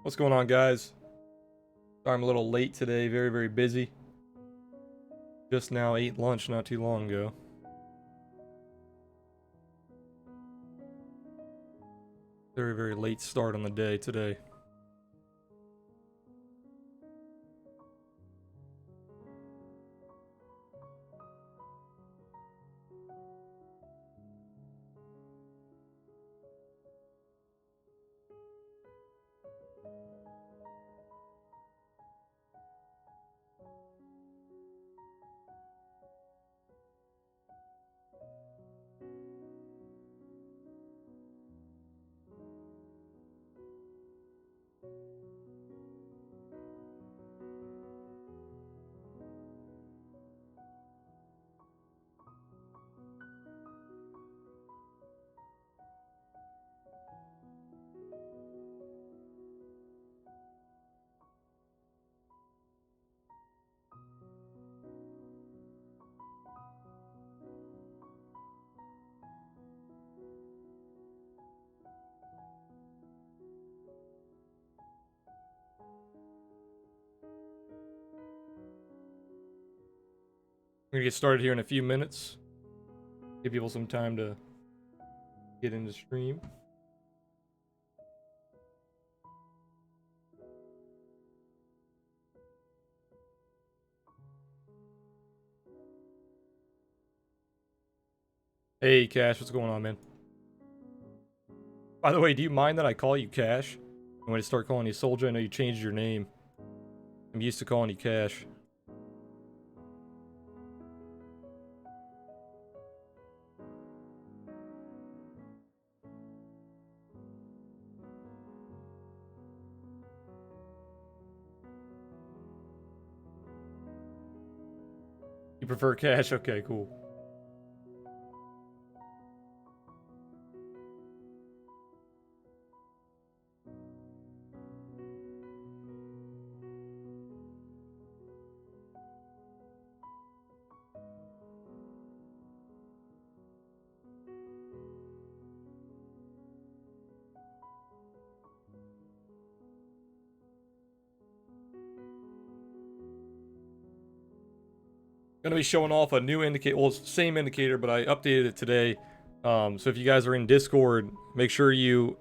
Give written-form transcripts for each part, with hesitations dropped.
What's going on, guys? Sorry I'm a little late today. Very, very busy. Just now ate lunch not too long ago. Very, very late start on the day today. We're gonna get started here in a few minutes. Give people some time to get into stream. Hey, Cash, what's going on, man? By the way, do you mind that I call you Cash? I'm going to start calling you Soldier. I know you changed your name. I'm used to calling you Cash. You prefer Cash? Okay, cool. Gonna be showing off a new indicator. Well, it's the same indicator, but I updated it today. So if you guys are in Discord, make sure you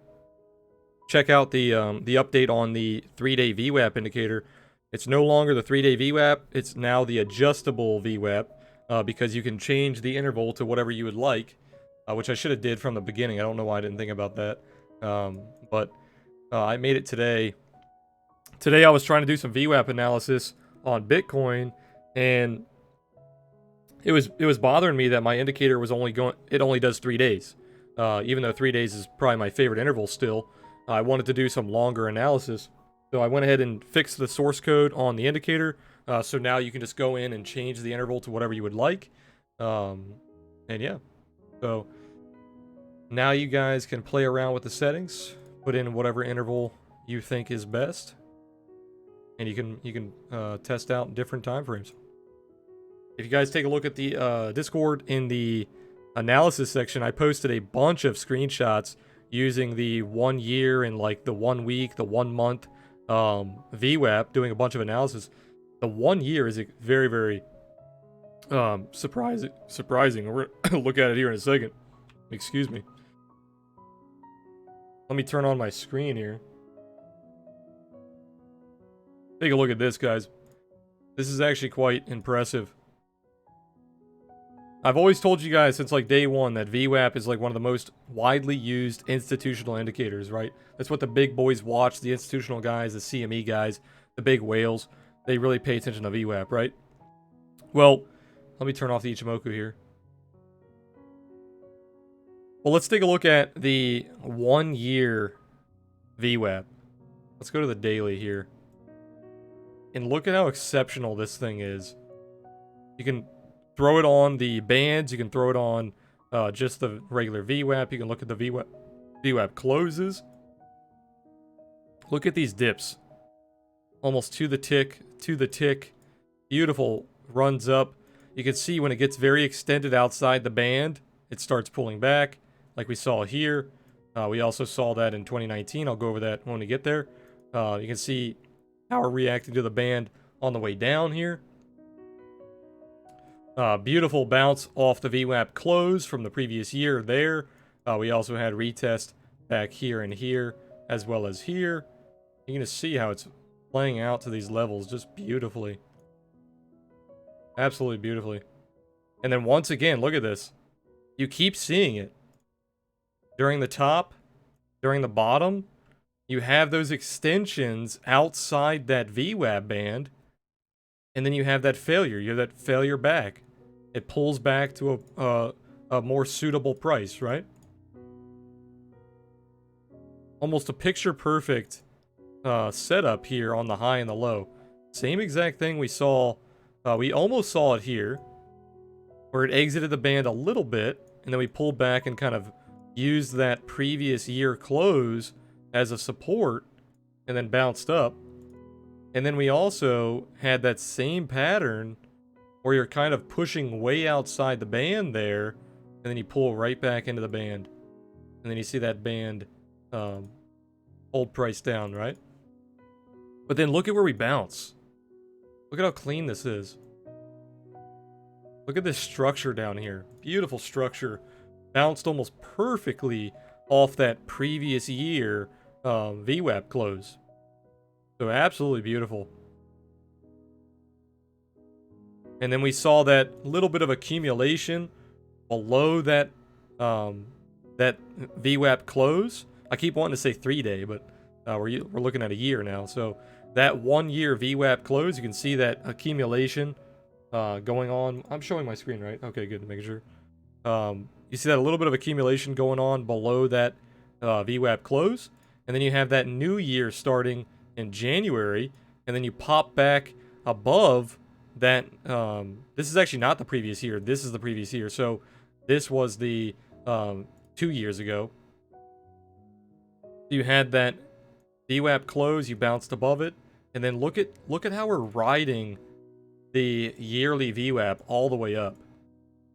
check out the update on the 3-day VWAP indicator. It's no longer the 3-day VWAP. It's now the adjustable VWAP because you can change the interval to whatever you would like, which I should have did from the beginning. I don't know why I didn't think about that, but I made it today. Today I was trying to do some VWAP analysis on Bitcoin, and it was bothering me that my indicator was only does 3 days. Even though 3 days is probably my favorite interval still, I wanted to do some longer analysis. So I went ahead and fixed the source code on the indicator. So now you can just go in and change the interval to whatever you would like. And yeah. So now you guys can play around with the settings, put in whatever interval you think is best, and you can test out different time frames. If you guys take a look at the Discord in the analysis section, I posted a bunch of screenshots using the 1 year and like the 1 week, the 1 month VWAP, doing a bunch of analysis. The 1 year is very, very surprising. We're gonna look at it here in a second. Excuse me. Let me turn on my screen here. Take a look at this, guys. This is actually quite impressive. I've always told you guys since like day one that VWAP is like one of the most widely used institutional indicators, right? That's what the big boys watch, the institutional guys, the CME guys, the big whales. They really pay attention to VWAP, right? Well, let me turn off the Ichimoku here. Well, let's take a look at the 1 year VWAP. Let's go to the daily here. And look at how exceptional this thing is. You can throw it on the bands. You can throw it on just the regular VWAP. You can look at the VWAP closes. Look at these dips. Almost to the tick, to the tick. Beautiful runs up. You can see when it gets very extended outside the band, it starts pulling back, like we saw here. We also saw that in 2019. I'll go over that when we get there. You can see how we're reacting to the band on the way down here. Beautiful bounce off the VWAP close from the previous year there. We also had retest back here and here, as well as here. You can just see how it's playing out to these levels just beautifully. Absolutely beautifully. And then once again, look at this. You keep seeing it. During the top, during the bottom, you have those extensions outside that VWAP band, and then you have that failure. You have that failure back. It pulls back to a more suitable price, right? Almost a picture-perfect setup here on the high and the low. Same exact thing we saw. We almost saw it here, where it exited the band a little bit, and then we pulled back and kind of used that previous year close as a support, and then bounced up. And then we also had that same pattern where you're kind of pushing way outside the band there, and then you pull right back into the band. And then you see that band hold price down, right? But then look at where we bounce. Look at how clean this is. Look at this structure down here. Beautiful structure. Bounced almost perfectly off that previous year VWAP close. So absolutely beautiful. And then we saw that little bit of accumulation below that that VWAP close. I keep wanting to say 3-day, but we're looking at a year now. So that 1 year VWAP close, you can see that accumulation going on. I'm showing my screen, right? Okay, good. Making sure. You see that a little bit of accumulation going on below that VWAP close. And then you have that new year starting in January. And then you pop back above that. This is actually not the previous year. This is the previous year. So this was the 2 years ago. You had that VWAP close. You bounced above it. And then look at how we're riding the yearly VWAP all the way up.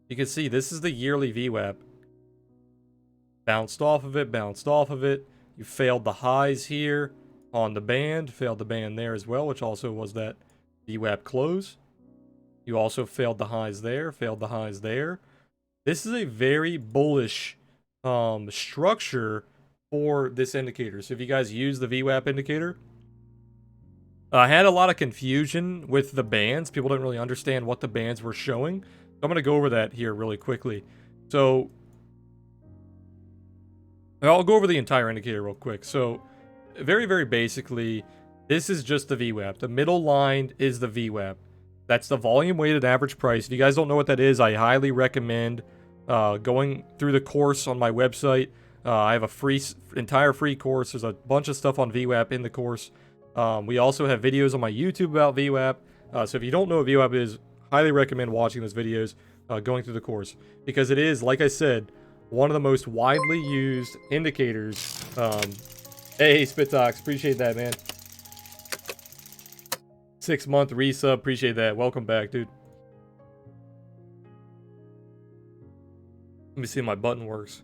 You can see this is the yearly VWAP. Bounced off of it, bounced off of it. You failed the highs here on the band, failed the band there as well, which also was that VWAP close. You also failed the highs there, failed the highs there. This is a very bullish structure for this indicator. So if you guys use the VWAP indicator, I had a lot of confusion with the bands. People didn't really understand what the bands were showing. I'm going to go over that here really quickly. So I'll go over the entire indicator real quick. So very, very basically, this is just the VWAP. The middle line is the VWAP. That's the volume weighted average price. If you guys don't know what that is, I highly recommend going through the course on my website. I have a entire free course. There's a bunch of stuff on VWAP in the course. We also have videos on my YouTube about VWAP. So if you don't know what VWAP is, highly recommend watching those videos, going through the course. Because it is, like I said, one of the most widely used indicators. Hey, Spitox, appreciate that, man. 6-month resub, appreciate that. Welcome back, dude. Let me see if my button works.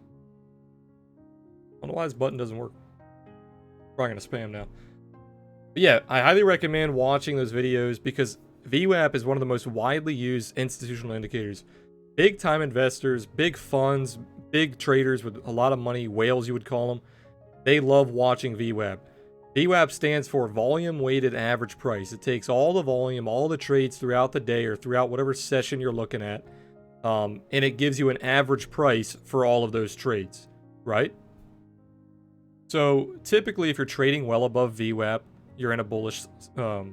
I don't know why this button doesn't work. Probably gonna spam now. But yeah, I highly recommend watching those videos because VWAP is one of the most widely used institutional indicators. Big time investors, big funds, big traders with a lot of money, whales you would call them, they love watching VWAP. VWAP stands for volume weighted average price. It takes all the volume, all the trades throughout the day or throughout whatever session you're looking at, and it gives you an average price for all of those trades, right? So typically if you're trading well above VWAP, you're in a bullish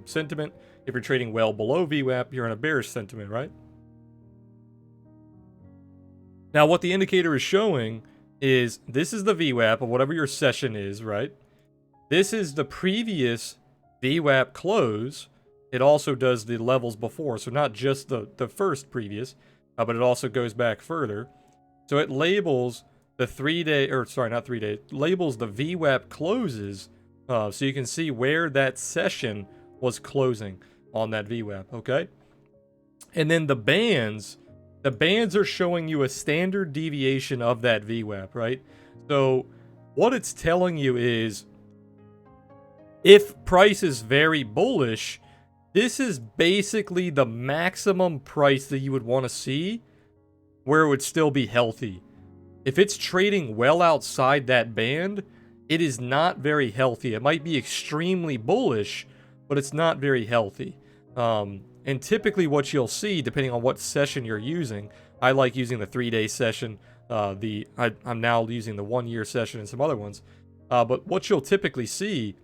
sentiment. If you're trading well below VWAP, you're in a bearish sentiment, right? Now what the indicator is showing is this is the VWAP of whatever your session is, right? This is the previous VWAP close. It also does the levels before, so not just the first previous, but it also goes back further. So it labels the 3-day, or sorry, not 3-day, labels the VWAP closes, so you can see where that session was closing on that VWAP, okay? And then the bands are showing you a standard deviation of that VWAP, right? So what it's telling you is, if price is very bullish, this is basically the maximum price that you would want to see where it would still be healthy. If it's trading well outside that band, it is not very healthy. It might be extremely bullish, but it's not very healthy. And typically what you'll see, depending on what session you're using, I like using the 3-day session. I'm now using the 1-year session and some other ones. But what you'll typically see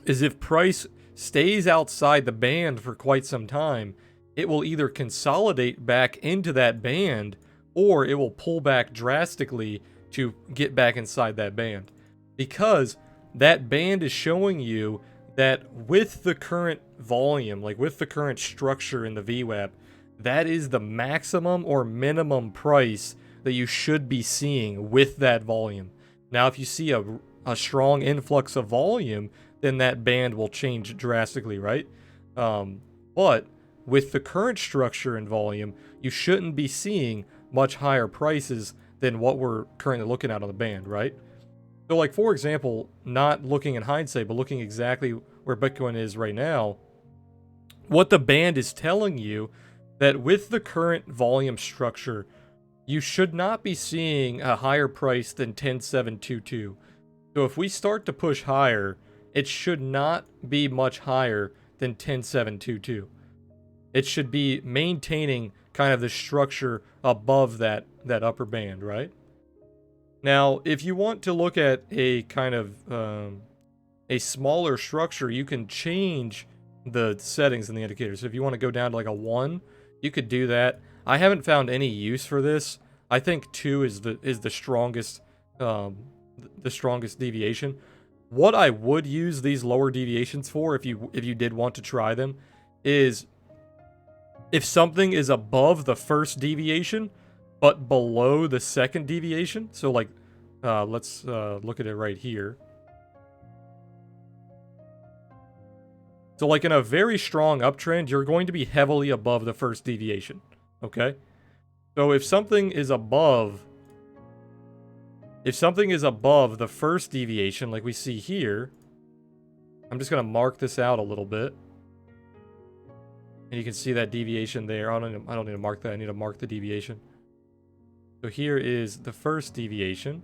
is if price stays outside the band for quite some time, it will either consolidate back into that band or it will pull back drastically to get back inside that band. Because that band is showing you that with the current volume, like with the current structure in the VWAP, that is the maximum or minimum price that you should be seeing with that volume. Now, if you see a strong influx of volume, then that band will change drastically, right? But with the current structure and volume, you shouldn't be seeing much higher prices than what we're currently looking at on the band, right? So like, for example, not looking in hindsight, but looking exactly where Bitcoin is right now, what the band is telling you that with the current volume structure, you should not be seeing a higher price than 10,722. So if we start to push higher, it should not be much higher than 10,722. It should be maintaining kind of the structure above that upper band, right? Now, if you want to look at a kind of a smaller structure, you can change the settings in the indicator. So if you want to go down to like a 1, you could do that. I haven't found any use for this. I think 2 is the strongest deviation. What I would use these lower deviations for, if you did want to try them, is if something is above the first deviation but below the second deviation. So like, let's look at it right here. So like in a very strong uptrend, you're going to be heavily above the first deviation, okay? So if something is above the first deviation, like we see here, I'm just going to mark this out a little bit. And you can see that deviation there. I don't need to mark that. I need to mark the deviation. So here is the first deviation.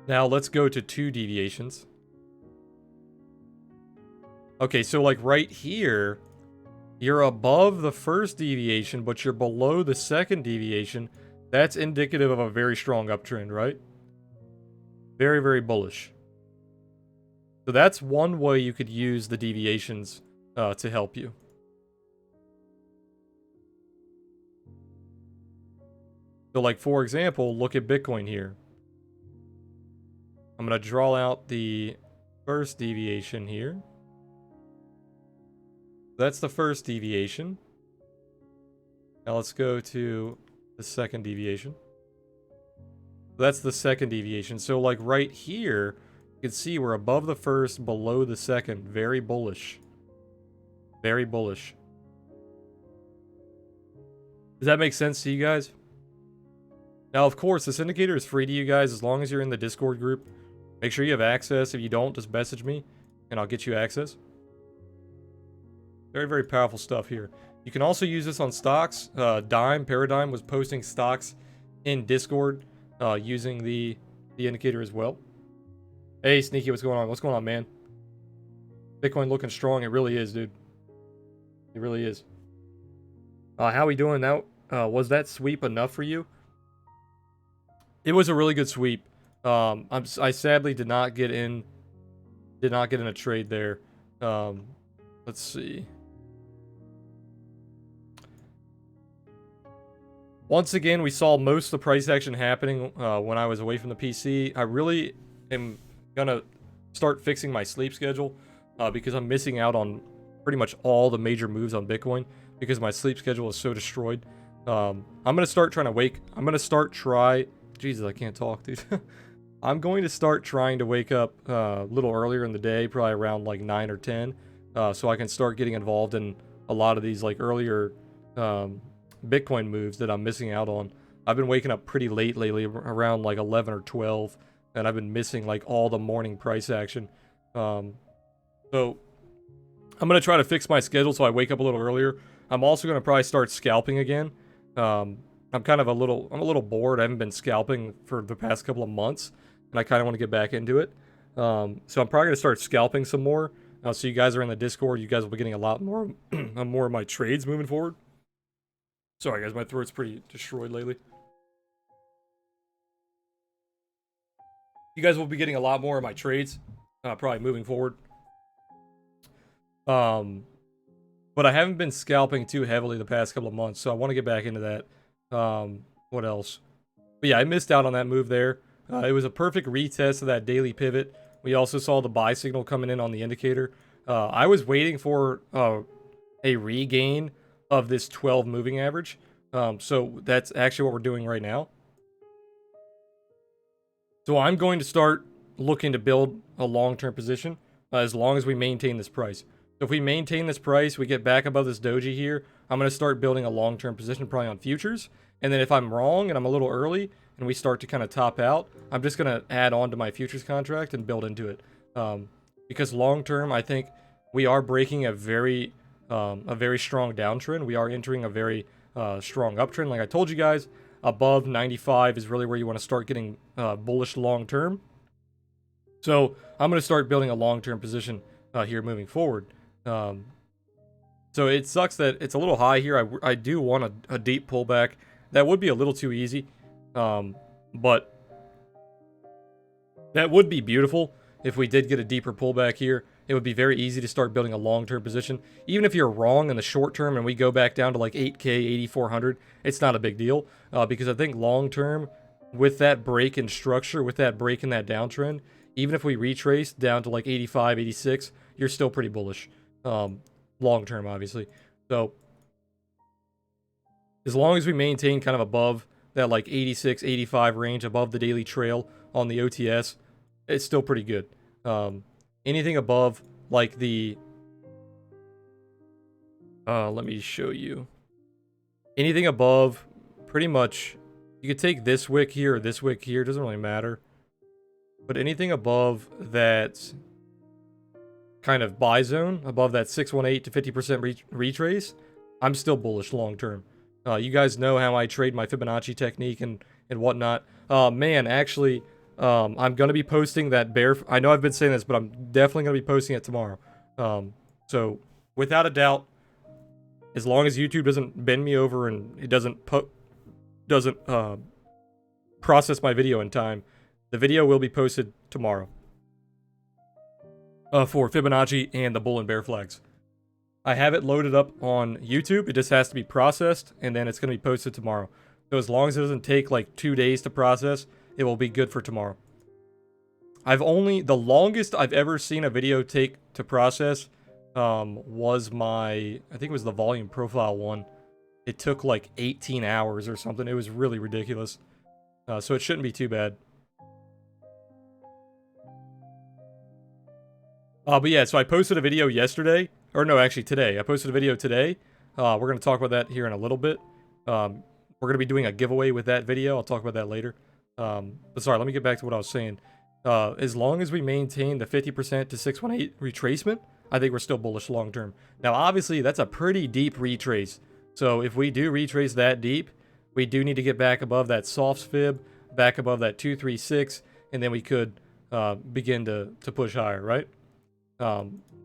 Now let's go to 2 deviations. Okay, so like right here, you're above the first deviation, but you're below the second deviation. That's indicative of a very strong uptrend, right? Very, very bullish. So that's one way you could use the deviations to help you. So like, for example, look at Bitcoin here. I'm going to draw out the first deviation here. That's the first deviation. Now let's go to the second deviation. That's the second deviation. So like right here, you can see we're above the first, below the second. Very bullish. Very bullish. Does that make sense to you guys? Now, of course, this indicator is free to you guys as long as you're in the Discord group. Make sure you have access. If you don't, just message me and I'll get you access. Very, very powerful stuff here. You can also use this on stocks. Paradigm was posting stocks in Discord using the indicator as well. Hey, Sneaky, what's going on? What's going on, man? Bitcoin looking strong. It really is, dude. It really is. How we doing now? Was that sweep enough for you? It was a really good sweep. I sadly did not get in a trade there. Let's see. Once again, we saw most of the price action happening when I was away from the PC. I really am gonna start fixing my sleep schedule because I'm missing out on pretty much all the major moves on Bitcoin because my sleep schedule is so destroyed. I'm gonna start trying to wake. Jesus, I can't talk, dude. I'm going to start trying to wake up a little earlier in the day, probably around like 9 or 10, so I can start getting involved in a lot of these like earlier Bitcoin moves that I'm missing out on. I've been waking up pretty late lately, around like 11 or 12, and I've been missing like all the morning price action. So I'm gonna try to fix my schedule so I wake up a little earlier. I'm also gonna probably start scalping again. I'm kind of a little bored. I haven't been scalping for the past couple of months, and I kind of want to get back into it. So I'm probably gonna start scalping some more. So you guys are in the Discord. You guys will be getting a lot more, more of my trades moving forward. Sorry guys, my throat's pretty destroyed lately. You guys will be getting a lot more of my trades, probably moving forward. But I haven't been scalping too heavily the past couple of months, so I want to get back into that. What else? But yeah, I missed out on that move there. It was a perfect retest of that daily pivot. We also saw the buy signal coming in on the indicator. I was waiting for a regain of this 12 moving average. So that's actually what we're doing right now. So I'm going to start looking to build a long-term position as long as we maintain this price. So if we maintain this price, we get back above this doji here, I'm going to start building a long-term position probably on futures. And then if I'm wrong and I'm a little early and we start to kind of top out, I'm just going to add on to my futures contract and build into it. Because long-term, I think we are breaking a very strong downtrend. We are entering a very strong uptrend. Like I told you guys, above 95 is really where you want to start getting bullish long-term. So I'm going to start building a long-term position here moving forward. So it sucks that it's a little high here. I do want a deep pullback. That would be a little too easy. But that would be beautiful if we did get a deeper pullback here. It would be very easy to start building a long-term position. Even if you're wrong in the short term and we go back down to like 8K, 8,400, it's not a big deal. Because I think long-term, with that break in structure, with that break in that downtrend, even if we retrace down to like 85, 86, you're still pretty bullish. Long-term, obviously. So, as long as we maintain kind of above that like 86, 85 range, above the daily trail on the OTS, it's still pretty good. Anything above like the... let me show you. Anything above, pretty much, you could take this wick here or this wick here, doesn't really matter. But anything above that kind of buy zone, above that 618 to 50% retrace, I'm still bullish long term. You guys know how I trade my Fibonacci technique and whatnot. Man, actually, I'm going to be posting that bear... I know I've been saying this, but I'm definitely going to be posting it tomorrow. So, without a doubt, as long as YouTube doesn't bend me over and it doesn't process my video in time, the video will be posted tomorrow. For Fibonacci and the bull and bear flags. I have it loaded up on YouTube. It just has to be processed, and then it's going to be posted tomorrow. So as long as it doesn't take like 2 days to process, it will be good for tomorrow. The longest I've ever seen a video take to process was I think it was the volume profile one. It took like 18 hours or something. It was really ridiculous. So it shouldn't be too bad. But yeah, so I posted a video yesterday. Or no, actually today. I posted a video today. We're going to talk about that here in a little bit. We're going to be doing a giveaway with that video. I'll talk about that later. But sorry, let me get back to what I was saying. As long as we maintain the 50% to 618 retracement, I think we're still bullish long term. Now, obviously, that's a pretty deep retrace. So if we do retrace that deep, we do need to get back above that soft fib, back above that 236, and then we could begin to push higher, right?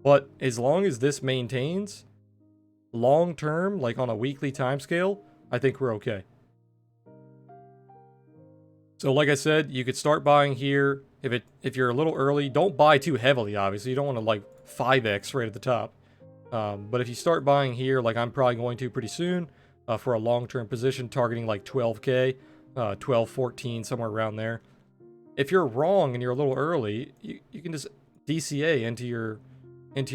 But as long as this maintains long term, like on a weekly time scale, I think we're okay. So like I said, you could start buying here. If you're a little early, don't buy too heavily, obviously. You don't want to like 5x right at the top. But if you start buying here, like I'm probably going to pretty soon, for a long-term position targeting like 12K, 12, 14, somewhere around there. If you're wrong and you're a little early, you can just DCA into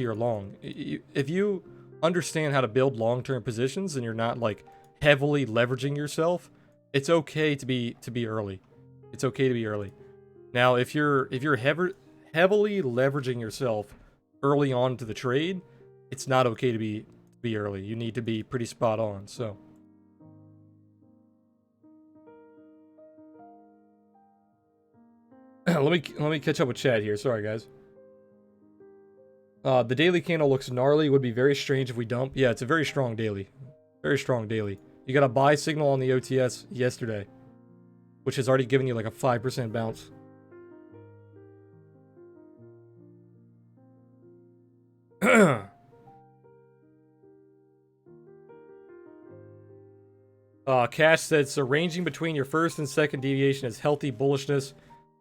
your long. If you understand how to build long-term positions and you're not like heavily leveraging yourself, it's okay to be early. It's okay to be early. Now, if you're heavily leveraging yourself early on into the trade, it's not okay to be early. You need to be pretty spot on. So let me catch up with chat here. Sorry, guys. The daily candle looks gnarly. Would be very strange if we dump. Yeah, it's a very strong daily. Very strong daily. You got a buy signal on the OTS yesterday, which has already given you like a 5% bounce. Cash said, so ranging between your first and second deviation is healthy bullishness.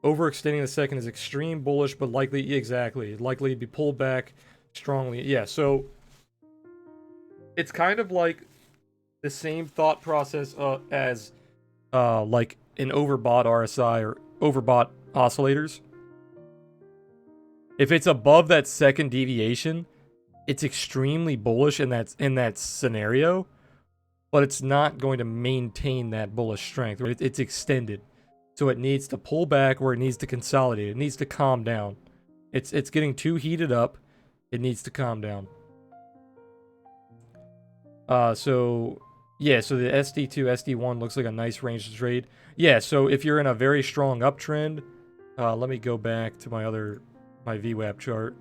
Overextending the second is extreme bullish, but likely to be pulled back strongly. Yeah, so it's kind of like the same thought process as like an overbought RSI or overbought oscillators. If it's above that second deviation, it's extremely bullish in that scenario, but it's not going to maintain that bullish strength. It's extended. So it needs to pull back or it needs to consolidate. It needs to calm down. It's getting too heated up. It needs to calm down. So the SD2, SD1 looks like a nice range to trade. Yeah, so if you're in a very strong uptrend, let me go back to my VWAP chart.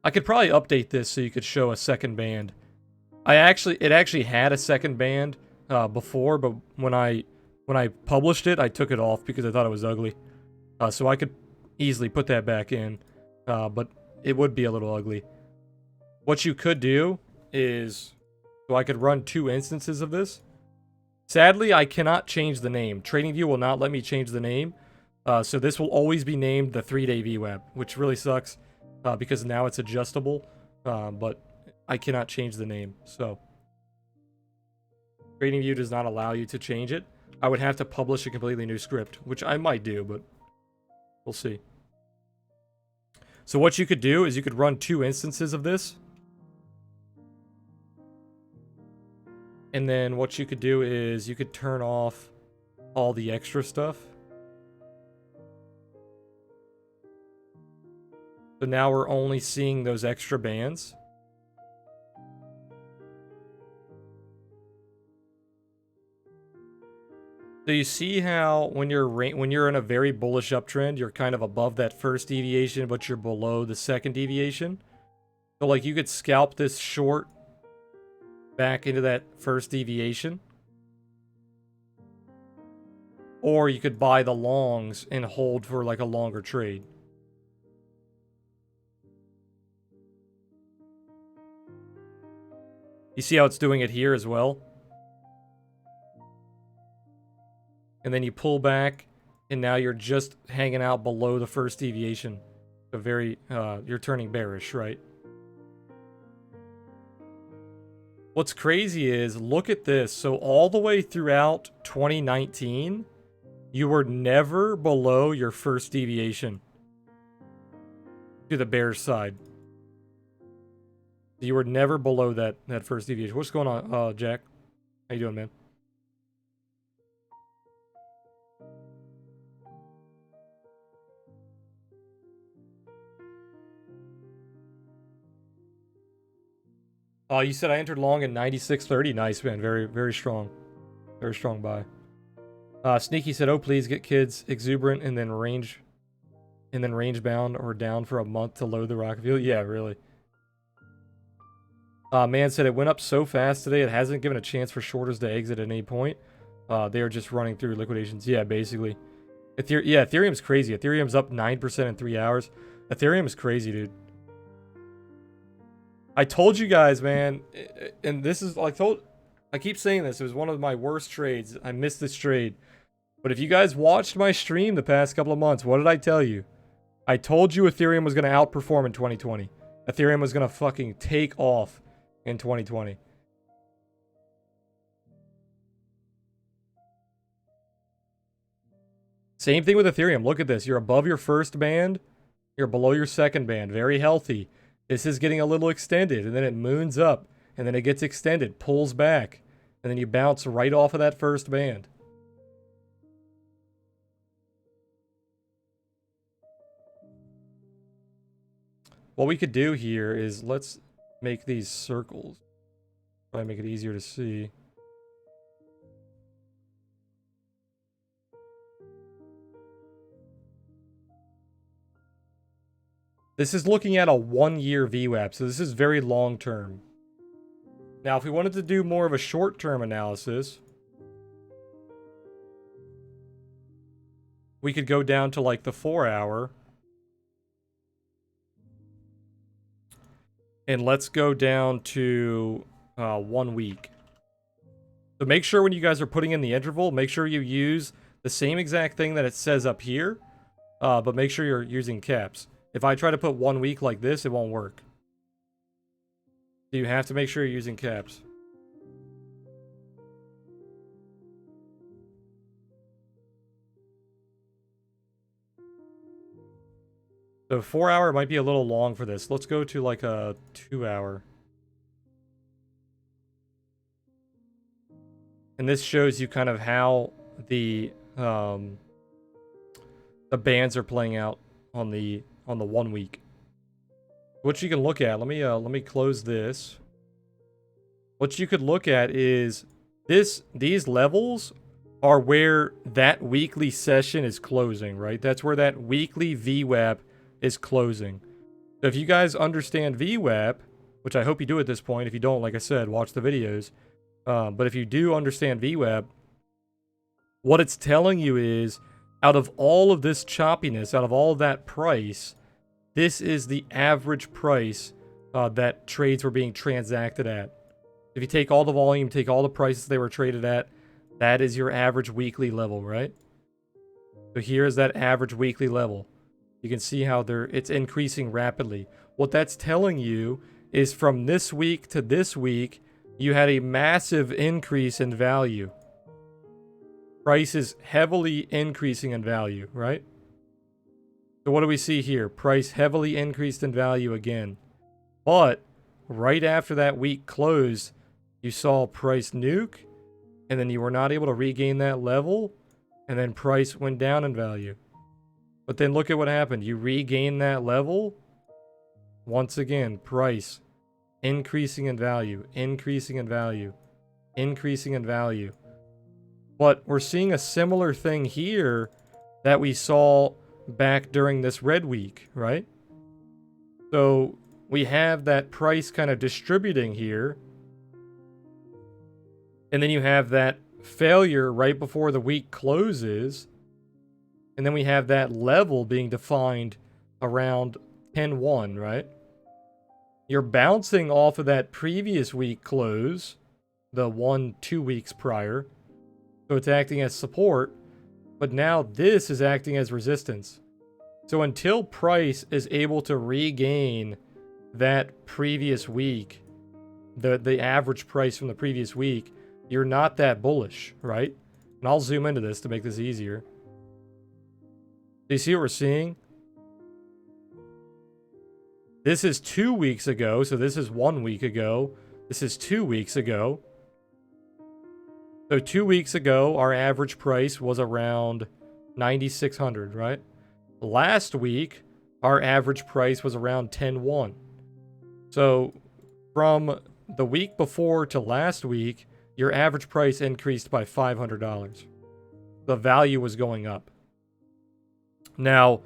I could probably update this so you could show a second band. It actually had a second band before, but when I published it, I took it off because I thought it was ugly. So I could easily put that back in, but it would be a little ugly. What you could do is, so I could run 2 instances of this. Sadly, I cannot change the name. TradingView will not let me change the name. So this will always be named the 3-day VWAP, which really sucks because now it's adjustable, but I cannot change the name. So TradingView does not allow you to change it. I would have to publish a completely new script, which I might do, but we'll see. So what you could do is you could run 2 instances of this. And then what you could do is you could turn off all the extra stuff. So now we're only seeing those extra bands. So you see how when you're in a very bullish uptrend, you're kind of above that first deviation, but you're below the second deviation. So like you could scalp this short back into that first deviation, or you could buy the longs and hold for like a longer trade. You see how it's doing it here as well? And then you pull back, and now you're just hanging out below the first deviation. So you're turning bearish, right? What's crazy is, look at this. So all the way throughout 2019, you were never below your first deviation to the bearish side. You were never below that first deviation. What's going on, Jack? How you doing, man? You said I entered long in 96.30. Nice, man. Very, very strong. Very strong buy. Sneaky said, oh, please get kids exuberant and then range bound or down for a month to load the rocket fuel. Yeah, really. Man said it went up so fast today, it hasn't given a chance for shorters to exit at any point. They are just running through liquidations. Yeah, basically. Ethereum's crazy. Ethereum's up 9% in 3 hours. Ethereum is crazy, dude. I told you guys, man, and this is, I keep saying this, it was one of my worst trades. I missed this trade. But if you guys watched my stream the past couple of months, what did I tell you? I told you Ethereum was going to outperform in 2020. Ethereum was going to fucking take off in 2020. Same thing with Ethereum. Look at this. You're above your first band. You're below your second band. Very healthy. This is getting a little extended, and then it moons up, and then it gets extended, pulls back, and then you bounce right off of that first band. What we could do here is let's make these circles. Probably make it easier to see. This is looking at a 1-year VWAP, so this is very long term. Now, if we wanted to do more of a short-term analysis, we could go down to like the 4-hour. And let's go down to 1 week. So make sure when you guys are putting in the interval, make sure you use the same exact thing that it says up here, but make sure you're using caps. If I try to put 1 week like this, it won't work. So you have to make sure you're using caps. So 4-hour might be a little long for this. Let's go to like a 2-hour. And this shows you kind of how the bands are playing out on the 1 week. What you can look at, let me close this. What you could look at is these levels are where that weekly session is closing, right? That's where that weekly VWAP is closing. So if you guys understand VWAP, which I hope you do at this point, if you don't, like I said, watch the videos. But if you do understand VWAP, what it's telling you is, out of all of this choppiness, out of all of that price, this is the average price that trades were being transacted at. If you take all the volume, take all the prices they were traded at, that is your average weekly level, right? So here's that average weekly level. You can see how it's increasing rapidly. What that's telling you is from this week to this week, you had a massive increase in value. Price is heavily increasing in value, right? So what do we see here? Price heavily increased in value again. But right after that week closed, you saw price nuke, and then you were not able to regain that level, and then price went down in value. But then look at what happened. You regain that level. Once again, price increasing in value, increasing in value, increasing in value. But we're seeing a similar thing here that we saw back during this red week, right? So we have that price kind of distributing here. And then you have that failure right before the week closes. And then we have that level being defined around 10-1, right? You're bouncing off of that previous week close, the 2 weeks prior. So it's acting as support, but now this is acting as resistance. So until price is able to regain that previous week, the average price from the previous week, you're not that bullish, right? And I'll zoom into this to make this easier. Do you see what we're seeing? This is 2 weeks ago, so this is 1 week ago. This is 2 weeks ago. So 2 weeks ago, our average price was around 9,600, right? Last week, our average price was around 10-1. So from the week before to last week, your average price increased by $500. The value was going up. Now,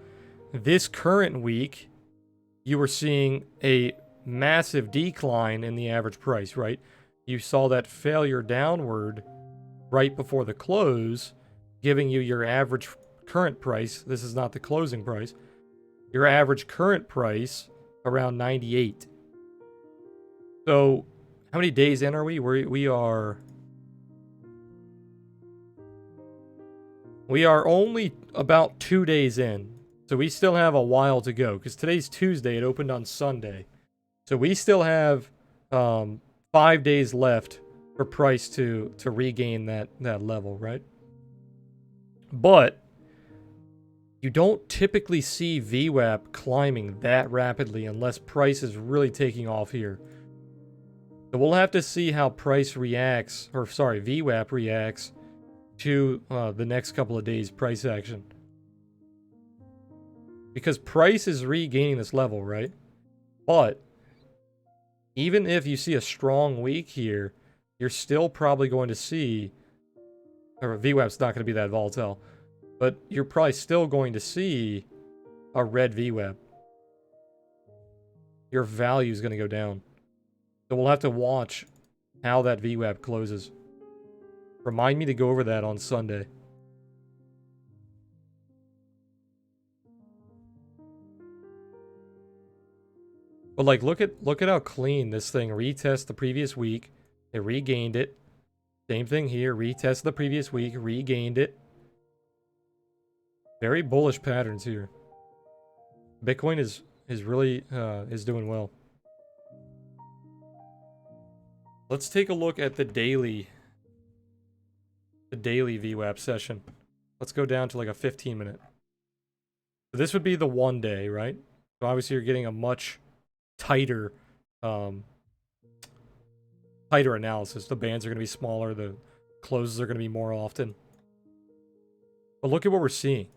this current week, you were seeing a massive decline in the average price, right? You saw that failure downward right before the close, giving you your average current price. This is not the closing price. Your average current price around 98. So how many days in are we? We are only about 2 days in. So we still have a while to go, because today's Tuesday. It opened on Sunday. So we still have 5 days left for price to regain that level, right? But you don't typically see VWAP climbing that rapidly unless price is really taking off here. So we'll have to see how price reacts, or sorry, VWAP reacts to the next couple of days price action. Because price is regaining this level, right? But even if you see a strong week here, you're still probably going to see, or VWAP's not going to be that volatile, but you're probably still going to see a red VWAP. your value is going to go down. So we'll have to watch how that VWAP closes. Remind me to go over that on Sunday. But like, look at how clean this thing retest the previous week. It regained it. Same thing here. Retest the previous week, regained it. Very bullish patterns here. Bitcoin is really is doing well. Let's take a look at the daily VWAP session. Let's go down to like a 15-minute. So this would be the 1 day, right? So obviously you're getting a much tighter tighter analysis. The bands are going to be smaller, the closes are going to be more often. But look at what we're seeing.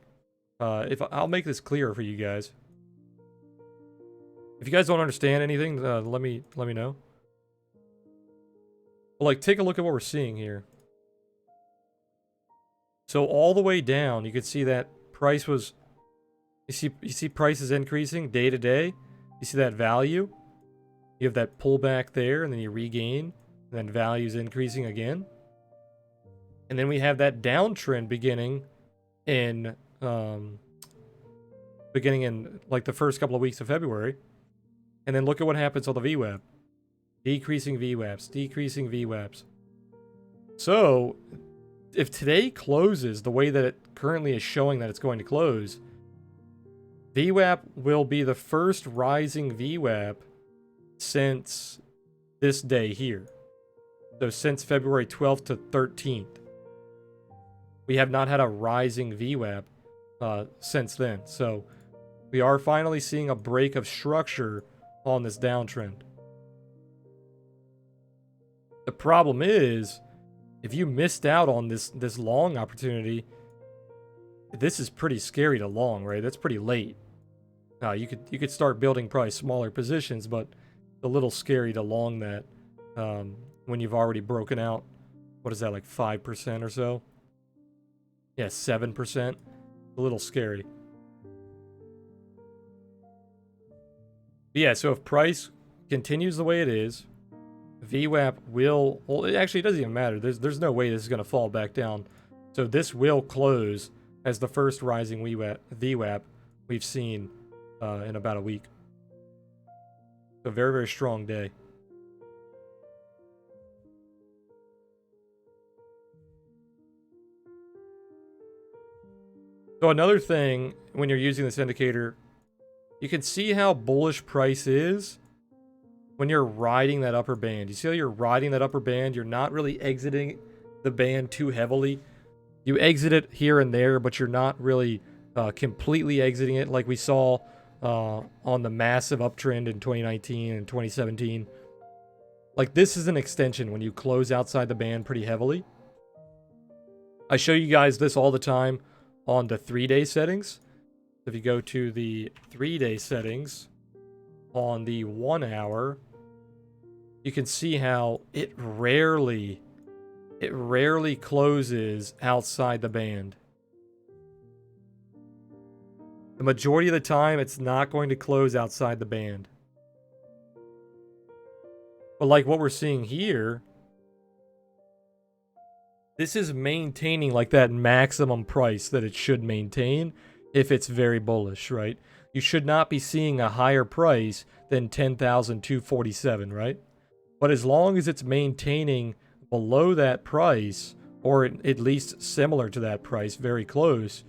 If I'll make this clearer for you guys. If you guys don't understand anything, let me know. But like, take a look at what we're seeing here. So all the way down, you can see that price was. You see prices increasing day to day. You see that value. You have that pullback there, and then you regain, and then value's increasing again. And then we have that downtrend beginning in like the first couple of weeks of February. And then look at what happens on the VWAP. Decreasing VWAPs, decreasing VWAPs. So, if today closes the way that it currently is showing that it's going to close, VWAP will be the first rising VWAP since this day here. So since February 12th to 13th. We have not had a rising VWAP since then. So we are finally seeing a break of structure on this downtrend. The problem is, if you missed out on this long opportunity, this is pretty scary to long, right? That's pretty late. Now you could start building probably smaller positions, but it's a little scary to long that when you've already broken out. What is that, like 5% or so? Yeah, 7%. A little scary. But yeah, so if price continues the way it is, VWAP will, well, it actually doesn't even matter. There's no way this is going to fall back down. So this will close as the first rising VWAP we've seen in about a week. So very, very strong day. So another thing, when you're using this indicator, you can see how bullish price is when you're riding that upper band. You see how you're riding that upper band? You're not really exiting the band too heavily. You exit it here and there, but you're not really completely exiting it like we saw on the massive uptrend in 2019 and 2017. Like, this is an extension when you close outside the band pretty heavily. I show you guys this all the time on the 3-day settings. If you go to the 3-day settings on the 1 hour, you can see how it rarely closes outside the band. The majority of the time, it's not going to close outside the band. But like what we're seeing here, this is maintaining like that maximum price that it should maintain if it's very bullish, right? You should not be seeing a higher price than 10,247, right? But as long as it's maintaining below that price, or at least similar to that price, very close,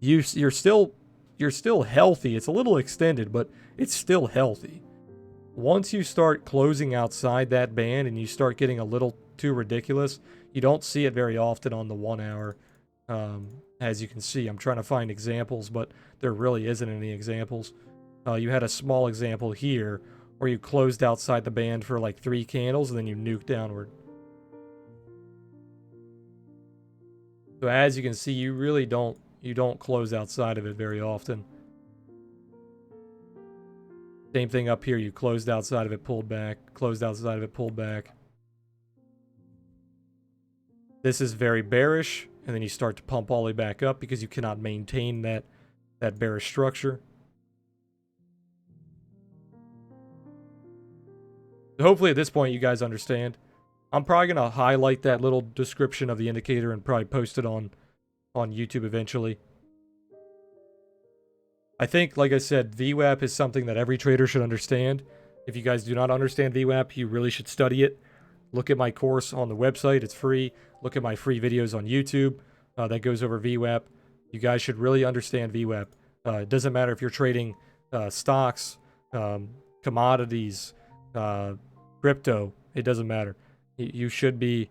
you're still healthy. It's a little extended, but it's still healthy. Once you start closing outside that band and you start getting a little too ridiculous, you don't see it very often on the 1 hour. As you can see, I'm trying to find examples, but there really isn't any examples. You had a small example here where you closed outside the band for like 3 candles and then you nuked downward. So as you can see, you really don't close outside of it very often. Same thing up here. You closed outside of it, pulled back. Closed outside of it, pulled back. This is very bearish, and then you start to pump all the way back up because you cannot maintain that bearish structure. Hopefully at this point you guys understand. I'm probably going to highlight that little description of the indicator and probably post it on YouTube eventually. I think, like I said, VWAP is something that every trader should understand. If you guys do not understand VWAP, you really should study it. Look at my course on the website. It's free. Look at my free videos on YouTube that goes over VWAP. You guys should really understand VWAP. It doesn't matter if you're trading stocks, commodities, crypto. It doesn't matter. You should be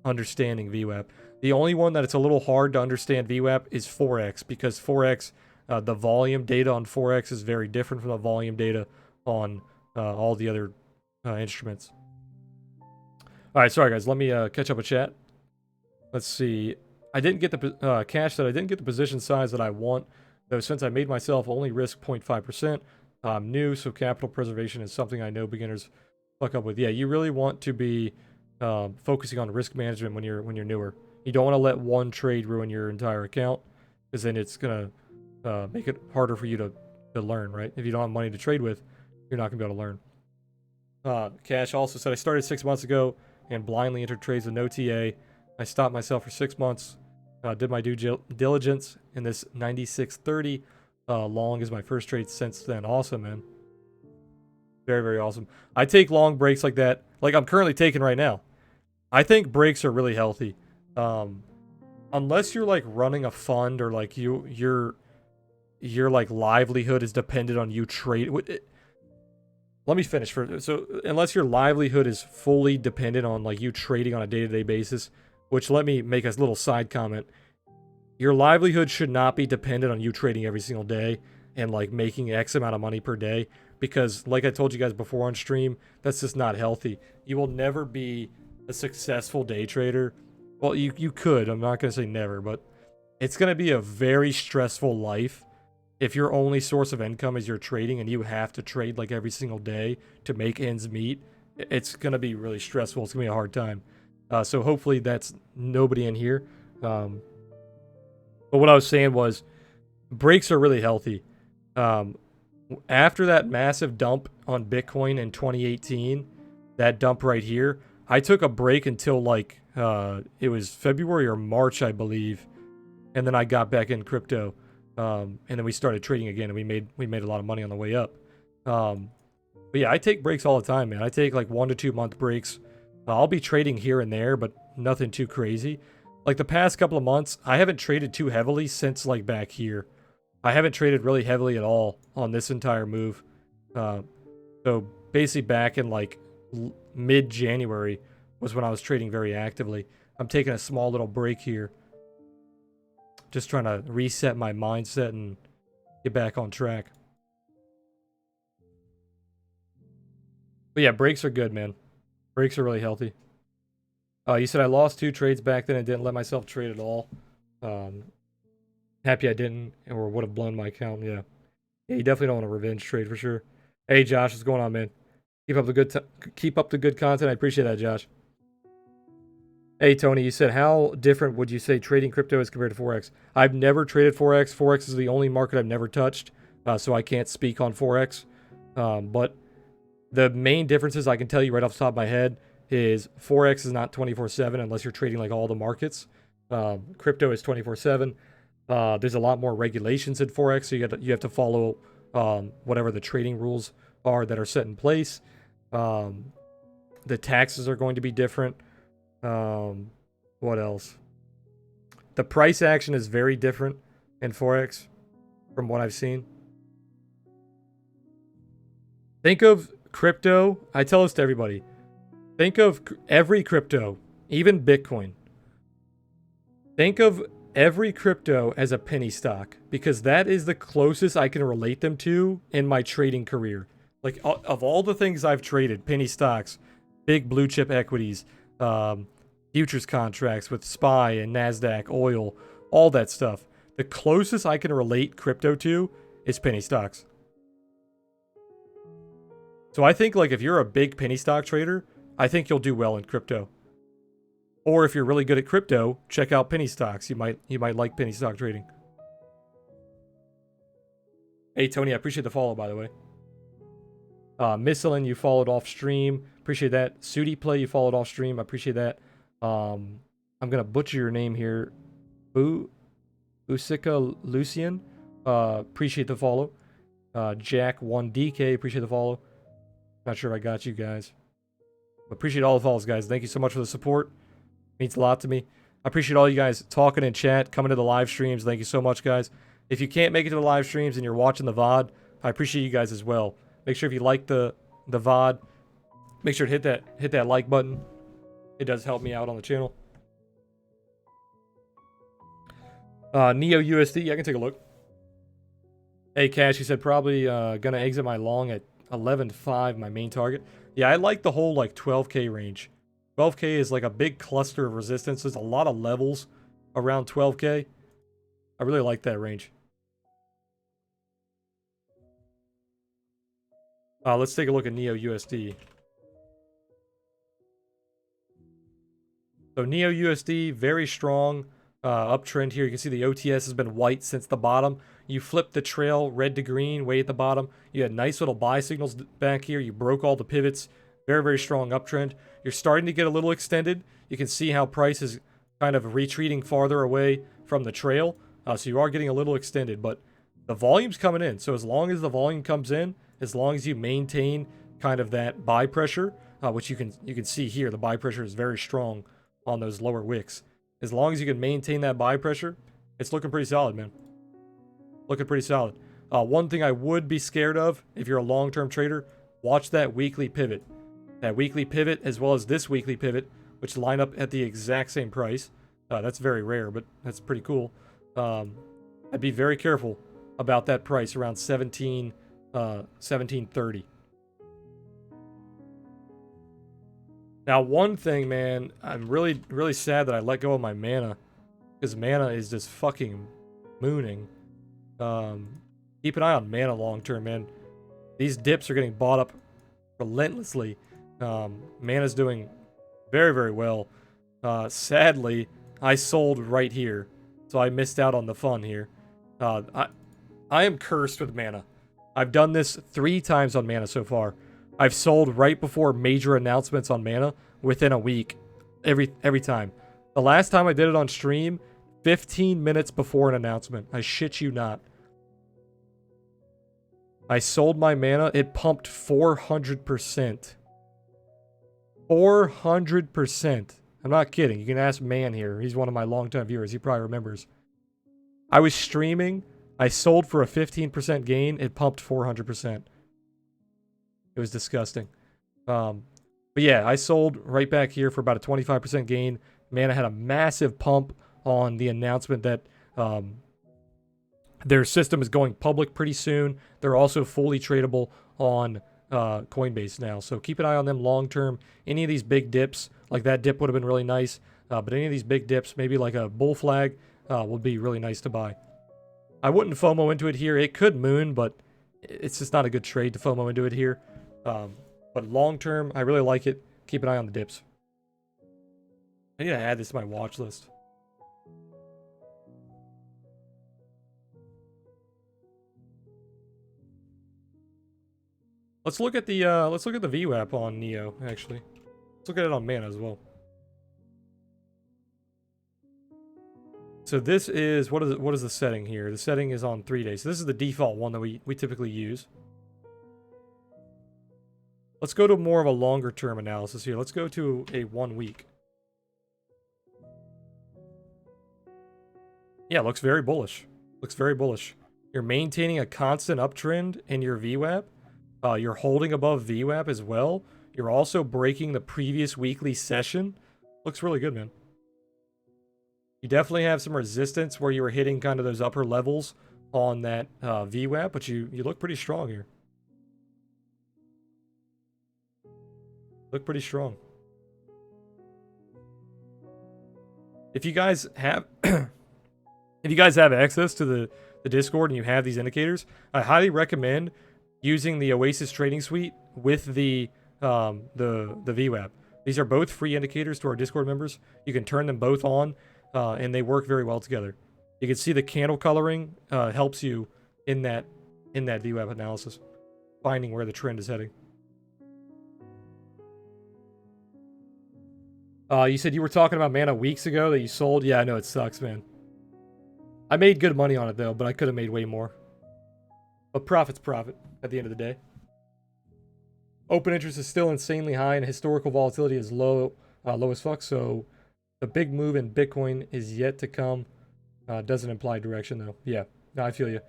understanding VWAP. The only one that it's a little hard to understand VWAP is forex, because forex, the volume data on forex is very different from the volume data on all the other instruments. All right, sorry guys, let me catch up with chat. Let's see. I didn't get the cash that I didn't get the position size that I want, though. Since I made myself only risk 0.5%, I'm new, so capital preservation is something I know beginners fuck up with. Yeah, you really want to be focusing on risk management when you're newer. You don't want to let one trade ruin your entire account, because then it's gonna make it harder for you to learn, right? If you don't have money to trade with, you're not gonna be able to learn. Cash also said, I started 6 months ago and blindly entered trades with no TA. I stopped myself for 6 months, did my due diligence, and this 96.30 long is my first trade since then. Awesome, man. Very, very awesome. I take long breaks like that, like I'm currently taking right now. I think breaks are really healthy. Unless you're like running a fund, or like your like livelihood is dependent on you trade. Let me finish for so unless your livelihood is fully dependent on like you trading on a day-to-day basis, which, let me make a little side comment. Your livelihood should not be dependent on you trading every single day and like making X amount of money per day, because like I told you guys before on stream, that's just not healthy. You will never be a successful day trader. Well, you could. I'm not going to say never, but it's going to be a very stressful life if your only source of income is your trading and you have to trade like every single day to make ends meet. It's going to be really stressful. It's going to be a hard time. So hopefully that's nobody in here. But what I was saying was, breaks are really healthy. After that massive dump on Bitcoin in 2018, that dump right here, I took a break until like it was February or March, I believe, and then I got back in crypto. And then we started trading again, and we made a lot of money on the way up. But yeah, I take breaks all the time, man. I take like 1 to 2 month breaks. I'll be trading here and there, but nothing too crazy. Like the past couple of months, I haven't traded too heavily since like back here. I haven't traded really heavily at all on this entire move. So basically back in like mid-January was when I was trading very actively. I'm taking a small little break here. Just trying to reset my mindset and get back on track. But yeah, breaks are good, man. Breaks are really healthy. You said I lost 2 trades back then and didn't let myself trade at all. Happy I didn't, or would have blown my account. Yeah, you definitely don't want a revenge trade for sure. Hey Josh, what's going on, man? Keep up the good content. I appreciate that, Josh. Hey Tony, you said how different would you say trading crypto is compared to forex? I've never traded forex. Forex is the only market I've never touched, so I can't speak on forex. But the main differences I can tell you right off the top of my head is forex is not 24/7 unless you're trading like all the markets. Crypto is 24/7. There's a lot more regulations in forex, so you have to follow whatever the trading rules are that are set in place. The taxes are going to be different. What else? The price action is very different in forex from what I've seen. Think of crypto. I tell this to everybody. Think of every crypto, even Bitcoin. Think of every crypto as a penny stock, because that is the closest I can relate them to in my trading career. Like, of all the things I've traded, penny stocks, big blue chip equities, futures contracts with SPY and NASDAQ, oil, all that stuff. The closest I can relate crypto to is penny stocks. So I think like if you're a big penny stock trader, I think you'll do well in crypto. Or if you're really good at crypto, check out penny stocks. You might like penny stock trading. Hey Tony, I appreciate the follow, by the way. Misselin, you followed off stream. Appreciate that. Sudi Play, you followed off stream. I appreciate that. I'm gonna butcher your name here. Usika Lucian. Appreciate the follow. Jack1DK, appreciate the follow. Not sure if I got you guys. But appreciate all the follows, guys. Thank you so much for the support. Means a lot to me. I appreciate all you guys talking in chat, coming to the live streams. Thank you so much, guys. If you can't make it to the live streams and you're watching the VOD, I appreciate you guys as well. Make sure if you like the VOD, make sure to hit that like button. It does help me out on the channel. Neo USD, I can take a look. Hey Cash, you said probably gonna exit my long at 11.5, my main target. Yeah, I like the whole like 12k range. 12k is like a big cluster of resistance. There's a lot of levels around 12k. I really like that range. Let's take a look at Neo USD. So Neo USD, very strong uptrend here. You can see the OTS has been white since the bottom. You flipped the trail red to green way at the bottom. You had nice little buy signals back here. You broke all the pivots. Very, very strong uptrend. You're starting to get a little extended. You can see how price is kind of retreating farther away from the trail. So you are getting a little extended, but the volume's coming in. So as long as the volume comes in, as long as you maintain kind of that buy pressure, which you can see here, the buy pressure is very strong on those lower wicks. As long as you can maintain that buy pressure, it's looking pretty solid, man. Looking pretty solid. One thing I would be scared of if you're a long-term trader, watch that weekly pivot. That weekly pivot as well as this weekly pivot, which line up at the exact same price. That's very rare, but that's pretty cool. I'd be very careful about that price around 17.30. Now, one thing, man, I'm really, really sad that I let go of my mana, because mana is just fucking mooning. Keep an eye on mana long term, man. These dips are getting bought up relentlessly. Mana's doing very, very well. Sadly, I sold right here, so I missed out on the fun here. I am cursed with mana. I've done this 3 times on mana so far. I've sold right before major announcements on mana within a week, every time. The last time I did it on stream, 15 minutes before an announcement. I shit you not. I sold my mana. It pumped 400%. 400%. I'm not kidding. You can ask Man here. He's one of my longtime viewers. He probably remembers. I was streaming. I sold for a 15% gain. It pumped 400%. It was disgusting. But yeah, I sold right back here for about a 25% gain. Mana had a massive pump on the announcement that their system is going public pretty soon. They're also fully tradable on Coinbase now. So keep an eye on them long term. Any of these big dips, like that dip would have been really nice. But any of these big dips, maybe like a bull flag, would be really nice to buy. I wouldn't FOMO into it here. It could moon, but it's just not a good trade to FOMO into it here. But long term, I really like it. Keep an eye on the dips. I need to add this to my watch list. Let's look at the VWAP on Neo, actually. Let's look at it on Mana as well. So this is what is the setting here? The setting is on 3 days. So this is the default one that we typically use. Let's go to more of a longer term analysis here. Let's go to a 1 week. Yeah, looks very bullish. Looks very bullish. You're maintaining a constant uptrend in your VWAP. You're holding above VWAP as well. You're also breaking the previous weekly session. Looks really good, man. You definitely have some resistance where you were hitting kind of those upper levels on that VWAP, but you look pretty strong here. Look pretty strong. If you guys have access to the Discord and you have these indicators, I highly recommend using the Oasis Trading Suite with the VWAP. These are both free indicators to our Discord members. You can turn them both on, and they work very well together. You can see the candle coloring helps you in that VWAP analysis, finding where the trend is heading. You said you were talking about Mana weeks ago that you sold. Yeah, I know it sucks, man. I made good money on it though, but I could have made way more. But profit's profit at the end of the day. Open interest is still insanely high, and historical volatility is low as fuck. So the big move in Bitcoin is yet to come. Doesn't imply direction though. Yeah, no, I feel you.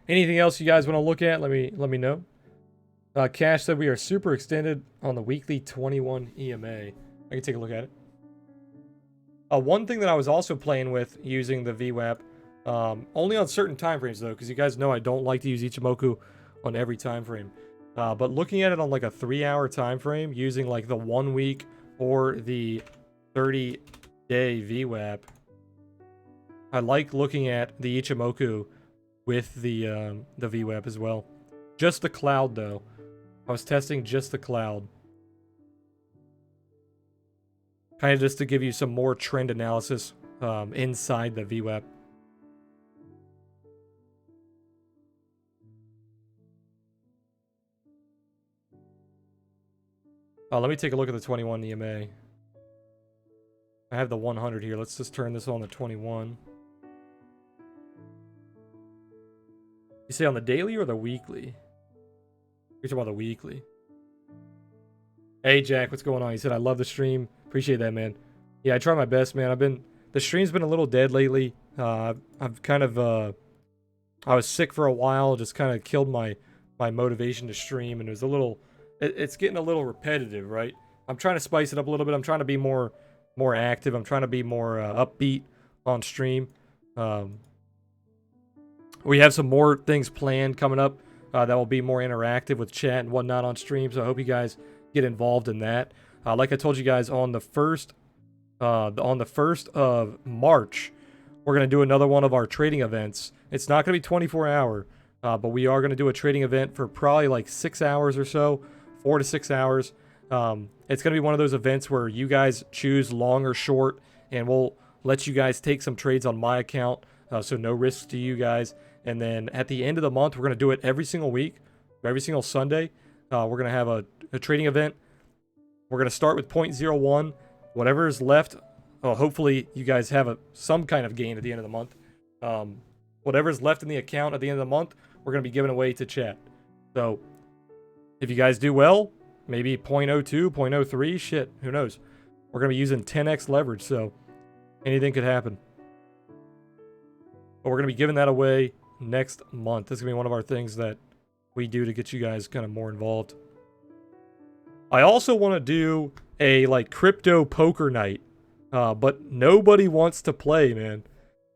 Anything else you guys want to look at? Let me know. Cash said we are super extended on the weekly 21 EMA. I can take a look at it. One thing that I was also playing with using the VWAP, only on certain time frames though, because you guys know I don't like to use Ichimoku on every time frame. But looking at it on like a 3-hour time frame, using like the 1 week or the 30-day VWAP, I like looking at the Ichimoku with the VWAP as well. Just the cloud though. I was testing just the cloud. Kind of just to give you some more trend analysis inside the VWAP. Let me take a look at the 21 EMA. I have the 100 here. Let's just turn this on to 21. You say on the daily or the weekly? You're talking about the weekly. Hey Jack, what's going on? He said, I love the stream. Appreciate that, man. Yeah, I try my best, man. The stream's been a little dead lately. I've kind of, I was sick for a while, just kind of killed my motivation to stream, and it was a little, it's getting a little repetitive, right? I'm trying to spice it up a little bit. I'm trying to be more active. I'm trying to be more upbeat on stream. We have some more things planned coming up that will be more interactive with chat and whatnot on stream, so I hope you guys get involved in that. Like I told you guys, on the 1st of March, we're going to do another one of our trading events. It's not going to be 24 hour, but we are going to do a trading event for probably like 6 hours or so, 4 to 6 hours. It's going to be one of those events where you guys choose long or short, and we'll let you guys take some trades on my account, so no risks to you guys. And then at the end of the month, we're going to do it every single week, every single Sunday. We're going to have a trading event. We're going to start with 0.01. Whatever is left, hopefully you guys have some kind of gain at the end of the month. Whatever is left in the account at the end of the month, we're going to be giving away to chat. So if you guys do well, maybe 0.02, 0.03, shit, who knows? We're going to be using 10x leverage, so anything could happen. But we're going to be giving that away next month. This is going to be one of our things that we do to get you guys kind of more involved. I also want to do a like crypto poker night, but nobody wants to play, man.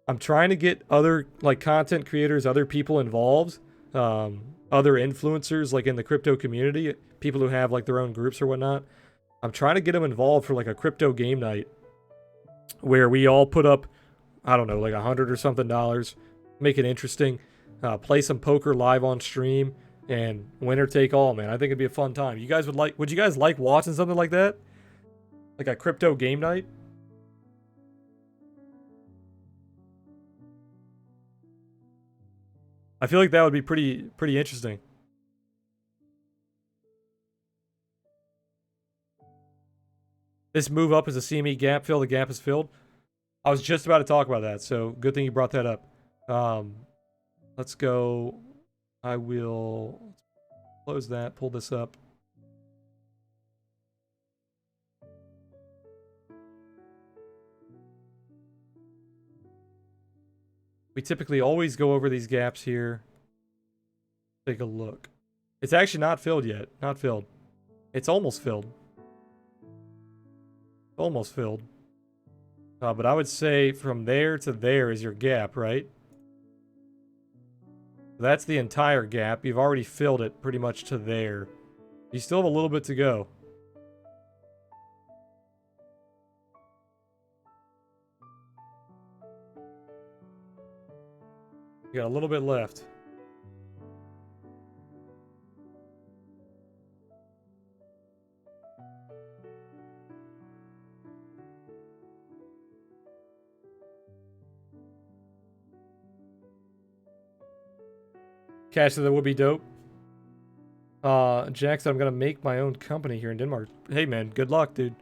I'm trying to get other like content creators, other people involved, other influencers like in the crypto community, people who have like their own groups or whatnot. I'm trying to get them involved for like a crypto game night where we all put up, I don't know, like $100 or something, make it interesting, play some poker live on stream, and winner take all, man. I think it'd be a fun time. Would you guys like watching something like that? Like a crypto game night? I feel like that would be pretty interesting. This move up is a CME gap fill. The gap is filled. I was just about to talk about that, so good thing you brought that up. Let's go. I will close that, pull this up. We typically always go over these gaps here. Take a look. It's actually not filled yet. Not filled. It's almost filled. Almost filled. But I would say from there to there is your gap, right? That's the entire gap. You've already filled it pretty much to there. You still have a little bit to go. We got a little bit left. Cash, that would be dope. Jack said, I'm gonna make my own company here in Denmark. Hey man, good luck, dude.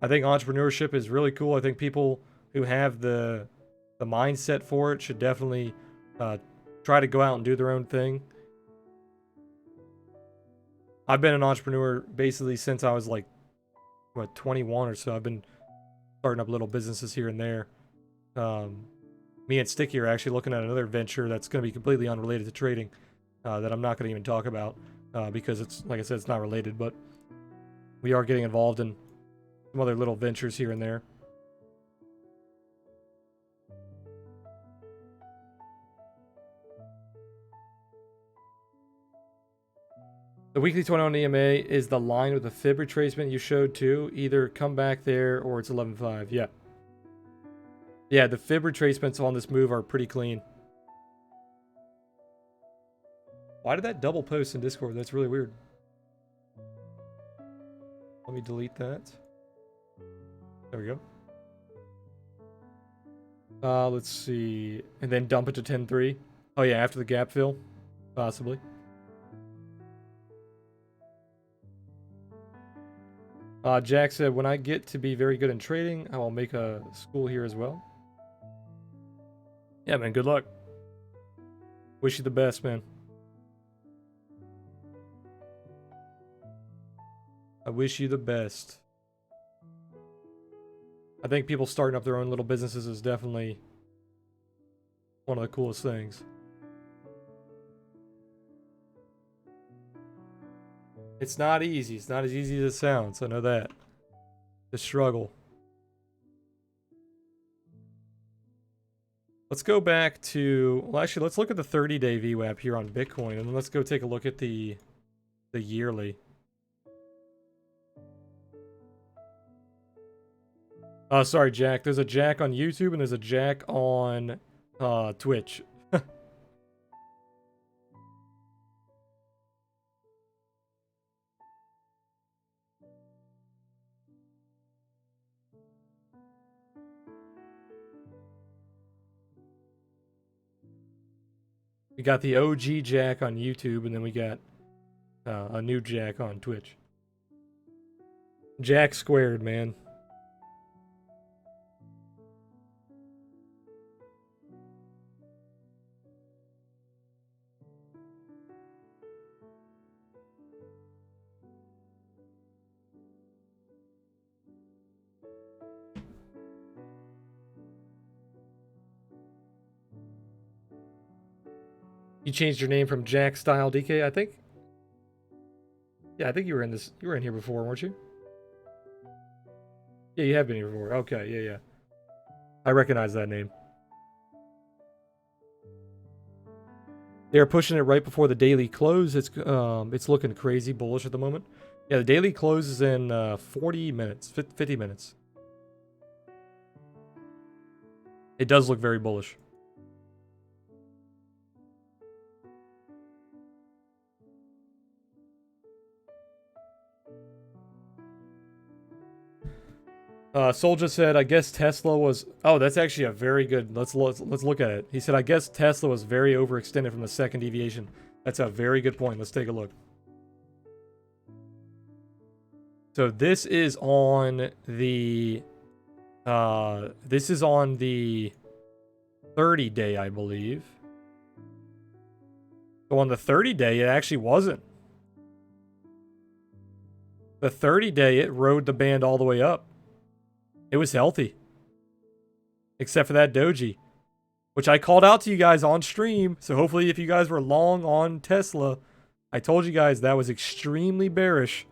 I think entrepreneurship is really cool. I think people who have the mindset for it should definitely try to go out and do their own thing. I've been an entrepreneur basically since I was like, what, 21 or so. I've been starting up little businesses here and there. Me and Sticky are actually looking at another venture that's going to be completely unrelated to trading that I'm not going to even talk about because it's, like I said, it's not related, but we are getting involved in some other little ventures here and there. The weekly 21 EMA is the line with the fib retracement you showed too. Either come back there or it's 11.5. Yeah. Yeah, the fib retracements on this move are pretty clean. Why did that double post in Discord? That's really weird. Let me delete that. There we go. Let's see. And then dump it to 10.3. Oh yeah, after the gap fill. Possibly. Jack said, when I get to be very good in trading, I will make a school here as well. Yeah, man, good luck. Wish you the best, man. I wish you the best. I think people starting up their own little businesses is definitely one of the coolest things. It's not easy. It's not as easy as it sounds. I know that. The struggle. Let's go back to... Well, actually, let's look at the 30-day VWAP here on Bitcoin, and then let's go take a look at the yearly. Sorry, Jack. There's a Jack on YouTube, and there's a Jack on Twitch. We got the OG Jack on YouTube, and then we got a new Jack on Twitch. Jack squared, man. You changed your name from Jack Style DK, I think. Yeah, I think you were in this. You were in here before, weren't you? Yeah, you have been here before. Okay, yeah. I recognize that name. They're pushing it right before the daily close. It's looking crazy bullish at the moment. Yeah, the daily close is in 40 minutes, 50 minutes. It does look very bullish. Soldier said, I guess Tesla was... Oh, that's actually a very good... Let's look at it. He said, I guess Tesla was very overextended from the second deviation. That's a very good point. Let's take a look. So this is on the... this is on the 30-day, I believe. So on the 30-day, it actually wasn't. The 30-day, it rode the band all the way up. It was healthy. Except for that doji. Which I called out to you guys on stream. So hopefully if you guys were long on Tesla, I told you guys that was extremely bearish.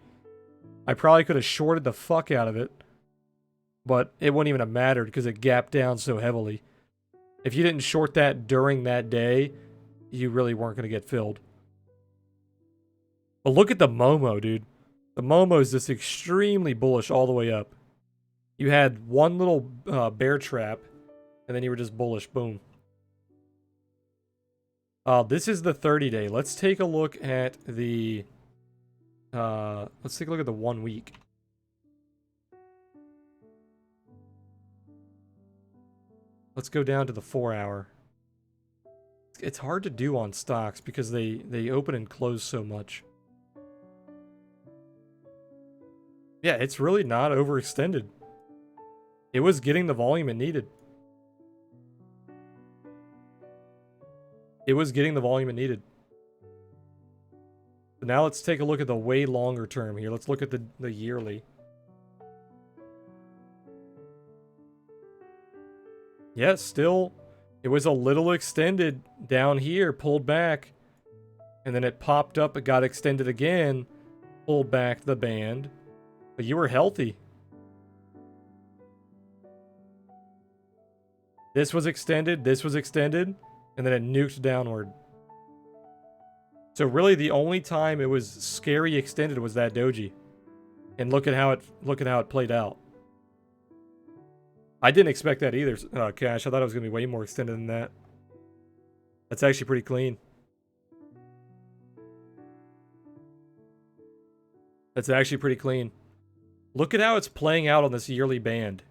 I probably could have shorted the fuck out of it. But it wouldn't even have mattered because it gapped down so heavily. If you didn't short that during that day, you really weren't going to get filled. But look at the Momo, dude. The Momo is just extremely bullish all the way up. You had one little bear trap, and then you were just bullish. Boom. This is the 30-day. Let's take a look at the 1 week. Let's go down to the 4-hour. It's hard to do on stocks because they open and close so much. Yeah, it's really not overextended. It was getting the volume it needed. It was getting the volume it needed. So now let's take a look at the way longer term here. Let's look at the yearly. Yeah, still, it was a little extended down here, pulled back, and then it popped up, it got extended again, pulled back the band, but you were healthy. This was extended, and then it nuked downward. So really the only time it was scary extended was that doji. And look at how it played out. I didn't expect that either, Cash. I thought it was going to be way more extended than that. That's actually pretty clean. That's actually pretty clean. Look at how it's playing out on this yearly band.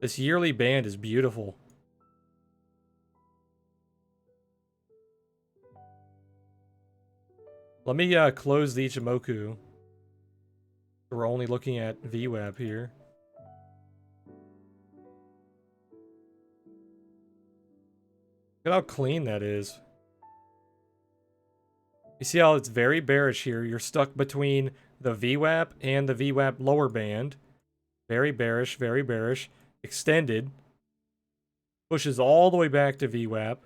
This yearly band is beautiful. Let me close the Ichimoku. We're only looking at VWAP here. Look at how clean that is. You see how it's very bearish here. You're stuck between the VWAP and the VWAP lower band. Very bearish, very bearish. Extended. Pushes all the way back to VWAP.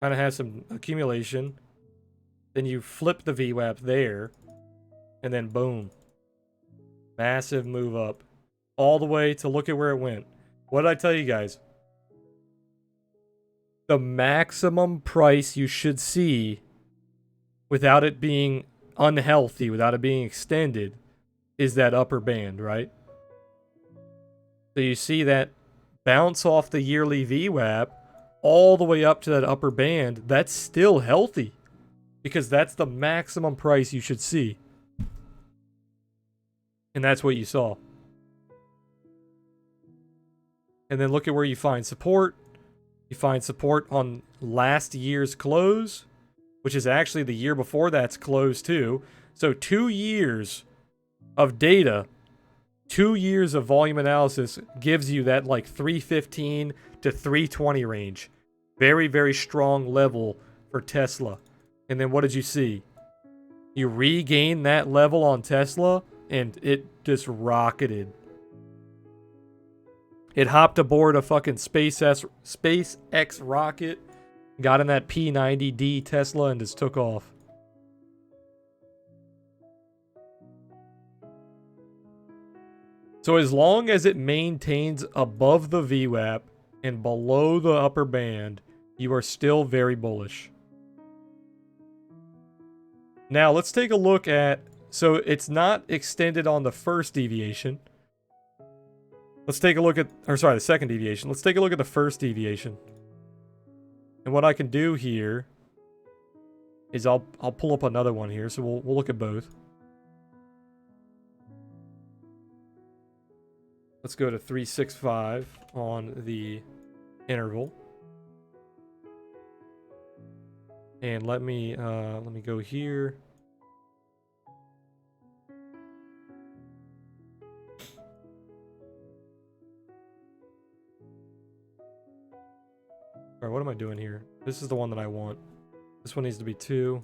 Kind of has some accumulation. Then you flip the VWAP there. And then boom. Massive move up. All the way to look at where it went. What did I tell you guys? The maximum price you should see without it being unhealthy, without it being extended, is that upper band, right? So you see that bounce off the yearly VWAP all the way up to that upper band. That's still healthy because that's the maximum price you should see. And that's what you saw. And then look at where you find support. You find support on last year's close, which is actually the year before that's close too. So 2 years of data, 2 years of volume analysis gives you that like 315 to 320 range. Very, very strong level for Tesla. And then what did you see? You regain that level on Tesla and it just rocketed. It hopped aboard a fucking SpaceX rocket, got in that P90D Tesla, and just took off. So as long as it maintains above the VWAP and below the upper band, you are still very bullish. Now let's take a look at, so it's not extended on the first deviation. Let's take a look at, the second deviation. Let's take a look at the first deviation. And what I can do here is I'll pull up another one here, so we'll look at both. Let's go to 365 on the interval. And let me go here. Alright, what am I doing here? This is the one that I want. This one needs to be 2.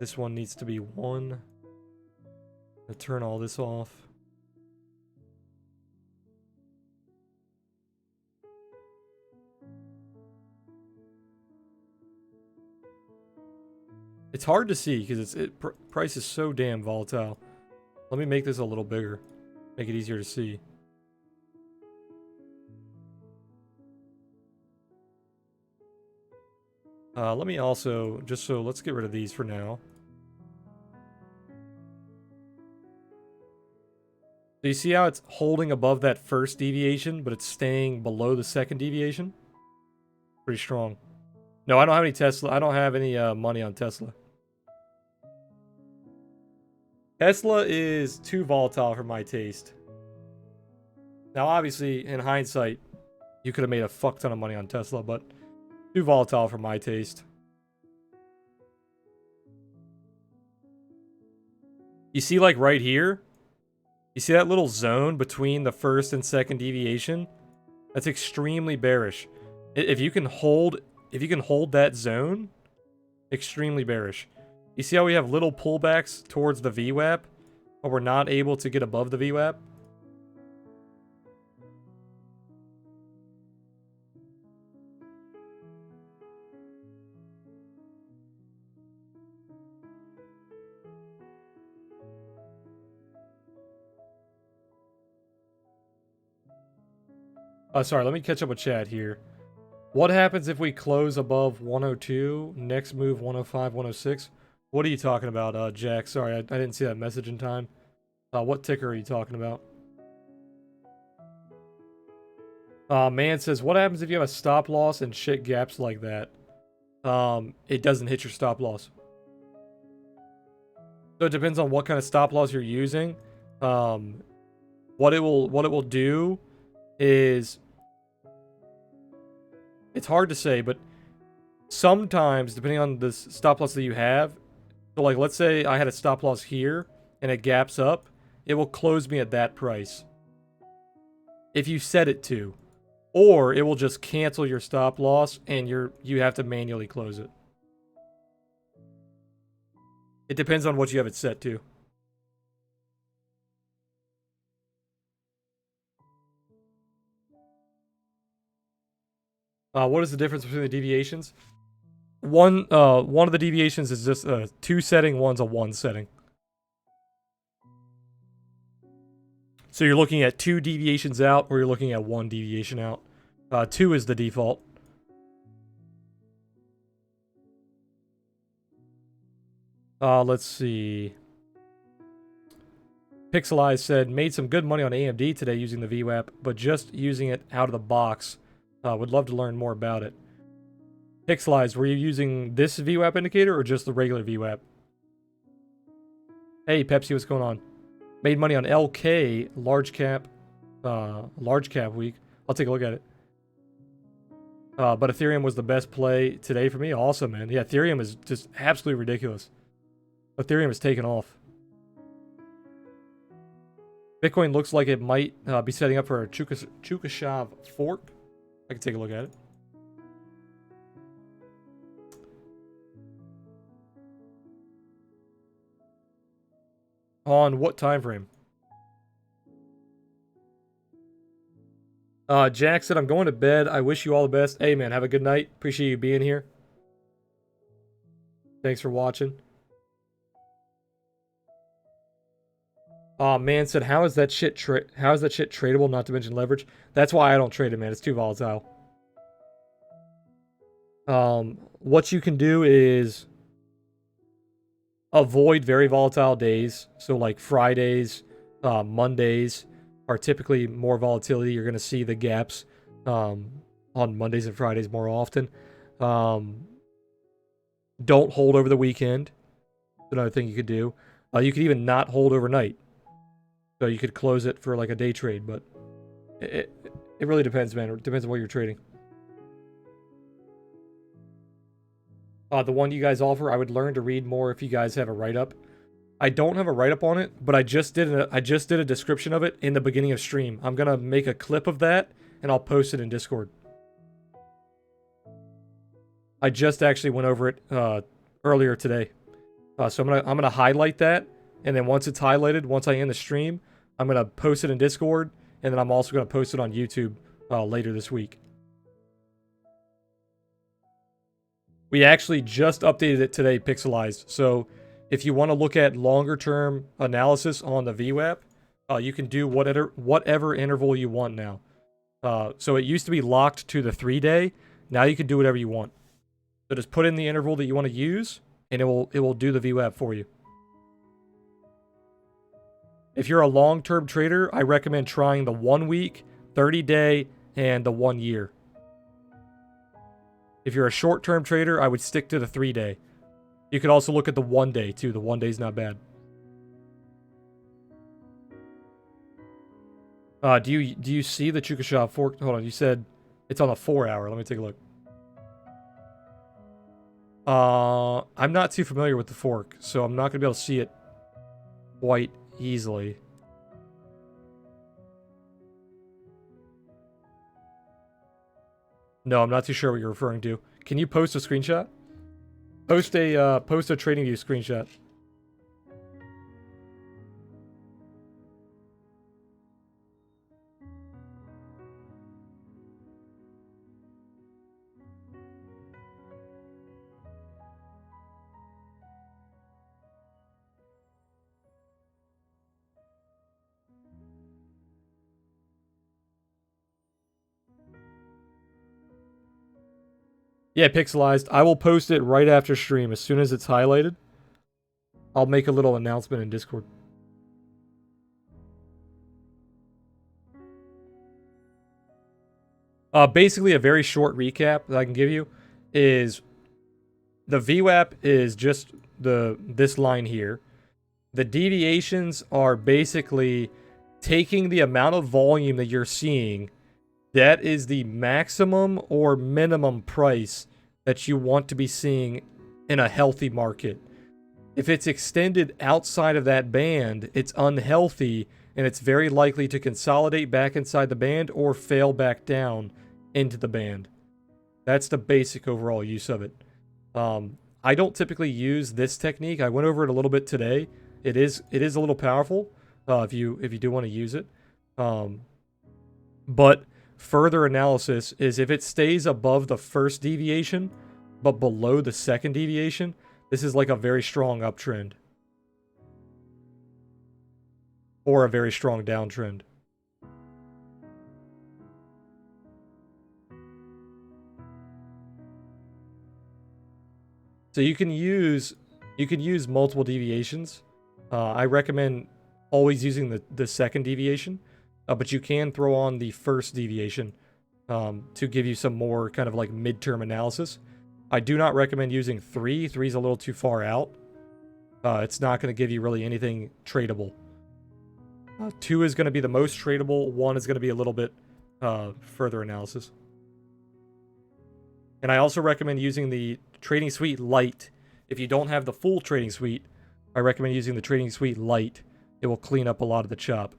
This one needs to be 1. I'll turn all this off. It's hard to see because price is so damn volatile. Let me make this a little bigger. Make it easier to see. Let me also, let's get rid of these for now. So you see how it's holding above that first deviation, but it's staying below the second deviation? Pretty strong. No, I don't have any Tesla. I don't have any money on Tesla. Tesla is too volatile for my taste. Now, obviously, in hindsight, you could have made a fuck ton of money on Tesla, but too volatile for my taste. You see, like, right here? You see that little zone between the first and second deviation? That's extremely bearish. If you can hold that zone, extremely bearish. You see how we have little pullbacks towards the VWAP, but we're not able to get above the VWAP? Sorry, let me catch up with chat here. What happens if we close above 102, next move 105, 106? What are you talking about, Jack? Sorry, I didn't see that message in time. What ticker are you talking about? Man says, what happens if you have a stop loss and shit gaps like that? It doesn't hit your stop loss. So it depends on what kind of stop loss you're using. What it will do is, it's hard to say, but sometimes, depending on the stop loss that you have, so like let's say I had a stop loss here and it gaps up, it will close me at that price if you set it to, or it will just cancel your stop loss and you have to manually close it. It depends on what you have it set to. What is the difference between the deviations? One of the deviations is just a 2 setting, one's a 1 setting. So you're looking at 2 deviations out, or you're looking at 1 deviation out. 2 is the default. Let's see. Pixelized said, made some good money on AMD today using the VWAP, but just using it out of the box. Would love to learn more about it. Pixelized, were you using this VWAP indicator or just the regular VWAP? Hey, Pepsi, what's going on? Made money on LK, large cap week. I'll take a look at it. But Ethereum was the best play today for me. Awesome, man. Yeah, Ethereum is just absolutely ridiculous. Ethereum is taking off. Bitcoin looks like it might be setting up for a Chukashav fork. I can take a look at it. On what time frame? Jack said, I'm going to bed. I wish you all the best. Hey, man, have a good night. Appreciate you being here. Thanks for watching. Man said, how is that shit tradable, not to mention leverage? That's why I don't trade it, man. It's too volatile. What you can do is avoid very volatile days. So like Fridays, Mondays are typically more volatility. You're going to see the gaps on Mondays and Fridays more often. Don't hold over the weekend. Another thing you could do. You could even not hold overnight. So you could close it for like a day trade, but it really depends, man. It depends on what you're trading. The one you guys offer, I would learn to read more if you guys have a write-up. I don't have a write-up on it, but I just did a description of it in the beginning of stream. I'm gonna make a clip of that and I'll post it in Discord. I just actually went over it earlier today, so I'm gonna highlight that, and then once it's highlighted, once I end the stream, I'm gonna post it in Discord, and then I'm also gonna post it on YouTube later this week. We actually just updated it today, Pixelized. So if you want to look at longer term analysis on the VWAP, you can do whatever interval you want now. So it used to be locked to the 3-day. Now you can do whatever you want. So just put in the interval that you want to use, and it will do the VWAP for you. If you're a long-term trader, I recommend trying the 1 week, 30-day, and the 1 year. If you're a short-term trader, I would stick to the 3-day. You could also look at the 1-day too. The 1-day's not bad. Do you see the Chukasha fork? Hold on, you said it's on a 4-hour. Let me take a look. I'm not too familiar with the fork, so I'm not gonna be able to see it quite easily. No, I'm not too sure what you're referring to. Can you post a screenshot? Post a TradingView screenshot. Yeah, pixelized. I will post it right after stream. As soon as it's highlighted, I'll make a little announcement in Discord. Basically, a very short recap that I can give you is the VWAP is just this line here. The deviations are basically taking the amount of volume that you're seeing. That is the maximum or minimum price that you want to be seeing in a healthy market. If it's extended outside of that band, it's unhealthy and it's very likely to consolidate back inside the band or fail back down into the band. That's the basic overall use of it. I don't typically use this technique. I went over it a little bit today. It is a little powerful if you do want to use it. But further analysis is if it stays above the first deviation but below the second deviation, this is like a very strong uptrend or a very strong downtrend. So you can use multiple deviations. I recommend always using the second deviation, but you can throw on the first deviation to give you some more kind of like midterm analysis. I do not recommend using 3. 3 is a little too far out. It's not going to give you really anything tradable. 2 is going to be the most tradable. 1 is going to be a little bit further analysis. And I also recommend using the Trading Suite Lite. If you don't have the full Trading Suite, I recommend using the Trading Suite Lite. It will clean up a lot of the chop.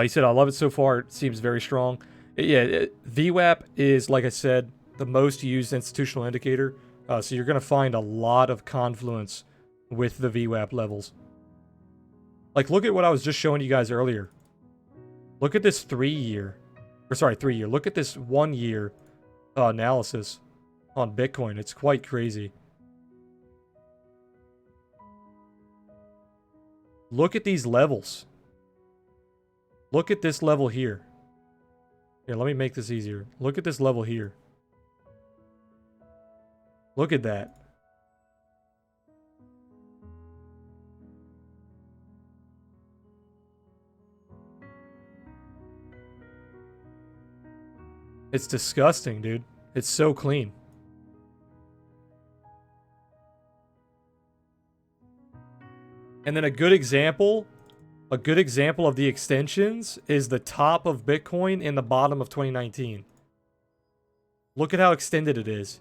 He said, I love it so far. It seems very strong. VWAP is, like I said, the most used institutional indicator. So you're going to find a lot of confluence with the VWAP levels. Like, look at what I was just showing you guys earlier. Look at this 3-year. Look at this 1-year analysis on Bitcoin. It's quite crazy. Look at these levels. Look at this level here. Here, let me make this easier. Look at this level here. Look at that. It's disgusting, dude. It's so clean. And then a good example of the extensions is the top of Bitcoin and the bottom of 2019. Look at how extended it is.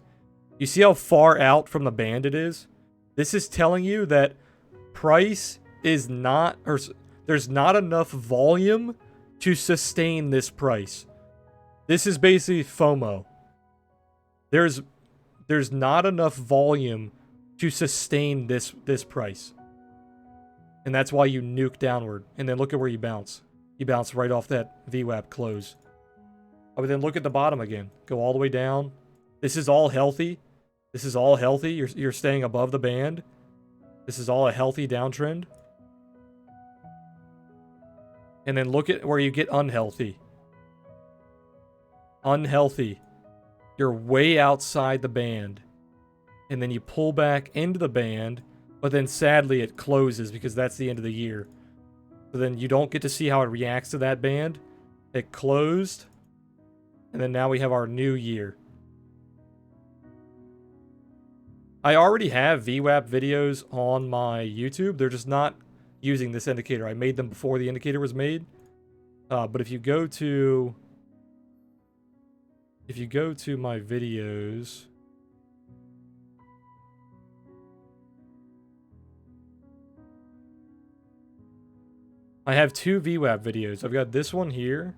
You see how far out from the band it is? This is telling you that price is not, or there's not enough volume to sustain this price. This is basically FOMO. There's not enough volume to sustain this price. And that's why you nuke downward. And then look at where you bounce. You bounce right off that VWAP close. But then look at the bottom again. Go all the way down. This is all healthy. This is all healthy. You're staying above the band. This is all a healthy downtrend. And then look at where you get unhealthy. Unhealthy. You're way outside the band. And then you pull back into the band. But then sadly it closes because that's the end of the year. So then you don't get to see how it reacts to that band. It closed. And then now we have our new year. I already have VWAP videos on my YouTube. They're just not using this indicator. I made them before the indicator was made. But if you go to my videos, I have two VWAP videos. I've got this one here.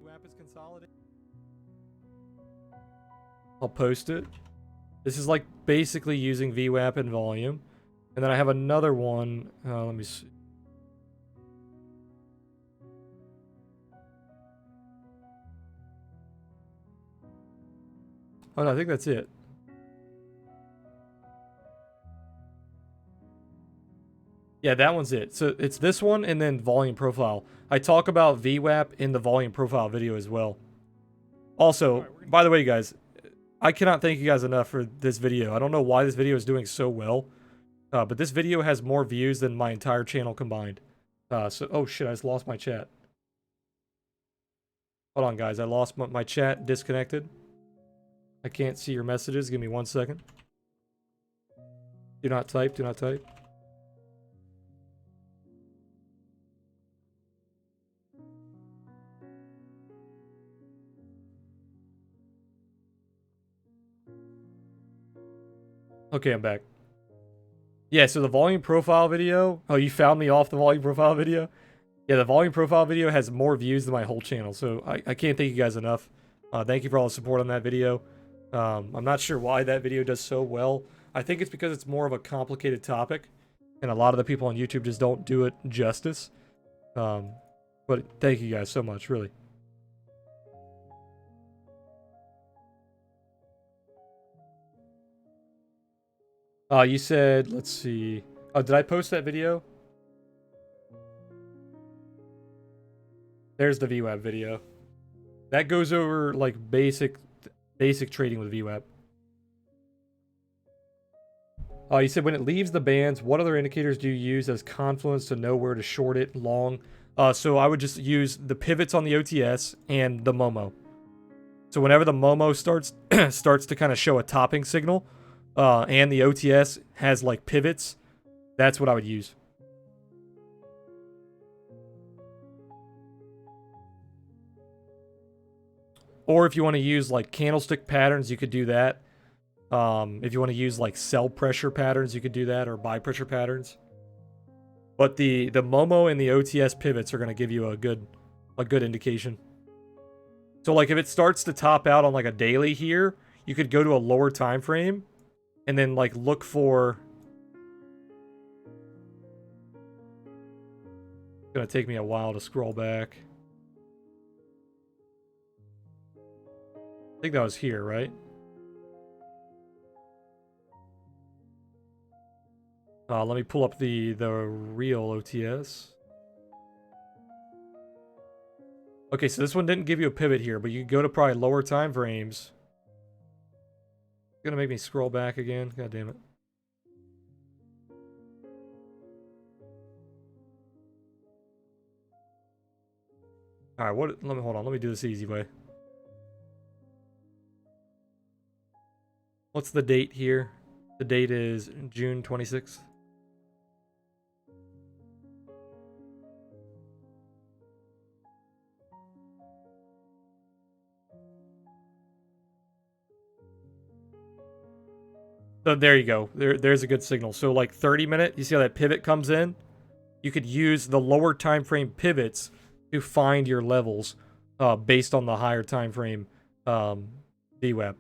VWAP is consolidated. I'll post it. This is like basically using VWAP and volume. And then I have another one. Let me see. Oh, no, I think that's it. Yeah, that one's it. So it's this one and then volume profile. I talk about VWAP in the volume profile video as well. Also, by the way, guys, I cannot thank you guys enough for this video. I don't know why this video is doing so well, but this video has more views than my entire channel combined. Oh shit, I just lost my chat. Hold on, guys. I lost my chat, disconnected. I can't see your messages. Give me 1 second. Do not type, do not type. Okay, I'm back. Yeah, so the volume profile video. Oh, you found me off the volume profile video? Yeah, the volume profile video has more views than my whole channel, so I can't thank you guys enough. Thank you for all the support on that video. I'm not sure why that video does so well. I think it's because it's more of a complicated topic, and a lot of the people on YouTube just don't do it justice. But thank you guys so much, really. You said, let's see. Oh, did I post that video? There's the VWAP video. That goes over like basic trading with VWAP. You said when it leaves the bands, what other indicators do you use as confluence to know where to short it long? So I would just use the pivots on the OTS and the Momo. So whenever the Momo starts to kind of show a topping signal, and the OTS has like pivots, that's what I would use. Or if you want to use like candlestick patterns, you could do that. If you want to use like sell pressure patterns, you could do that, or buy pressure patterns. But the Momo and the OTS pivots are going to give you a good indication. So like if it starts to top out on like a daily here, you could go to a lower time frame and then like look for. It's going to take me a while to scroll back. I think that was here, right? Let me pull up the real OTS. Okay, so this one didn't give you a pivot here, but you can go to probably lower time frames. It's gonna make me scroll back again. God damn it. All right, let me hold on. Let me do this the easy way. What's the date here? The date is June 26th. So there you go. There's a good signal. So like 30-minute, you see how that pivot comes in? You could use the lower time frame pivots to find your levels based on the higher time frame VWAP.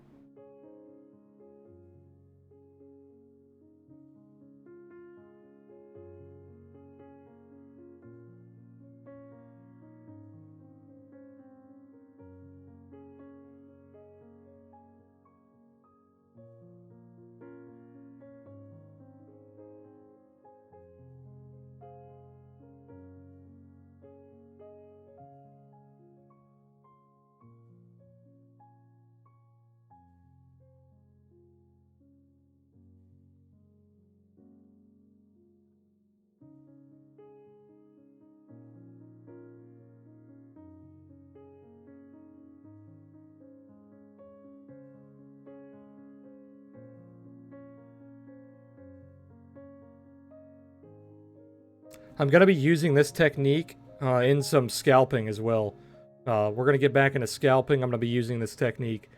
I'm going to be using this technique in some scalping as well. We're going to get back into scalping. I'm going to be using this technique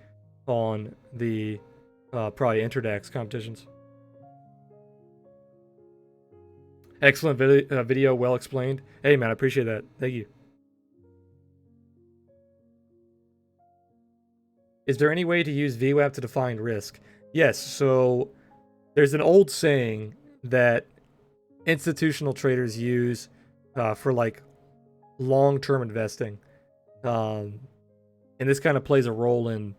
on the probably Interdax competitions. Excellent video, well explained. Hey man, I appreciate that. Thank you. Is there any way to use VWAP to define risk? Yes, so there's an old saying that institutional traders use for like long-term investing. And this kind of plays a role in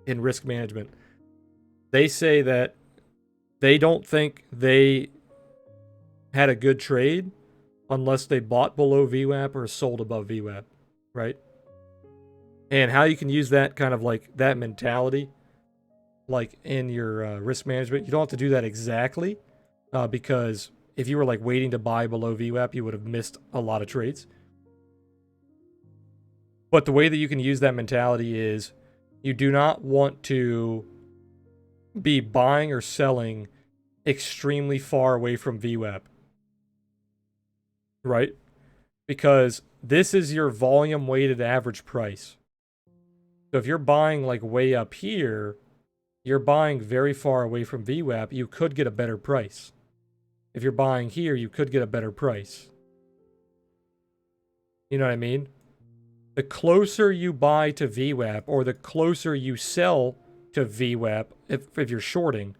risk management. They say that they don't think they had a good trade unless they bought below VWAP or sold above VWAP, right? And how you can use that kind of like that mentality, like in your risk management, you don't have to do that exactly, because if you were like waiting to buy below VWAP, you would have missed a lot of trades. But the way that you can use that mentality is you do not want to be buying or selling extremely far away from VWAP, right? Because this is your volume weighted average price. So if you're buying like way up here, you're buying very far away from VWAP, you could get a better price. If you're buying here, you could get a better price. You know what I mean? The closer you buy to VWAP or the closer you sell to VWAP, if you're shorting,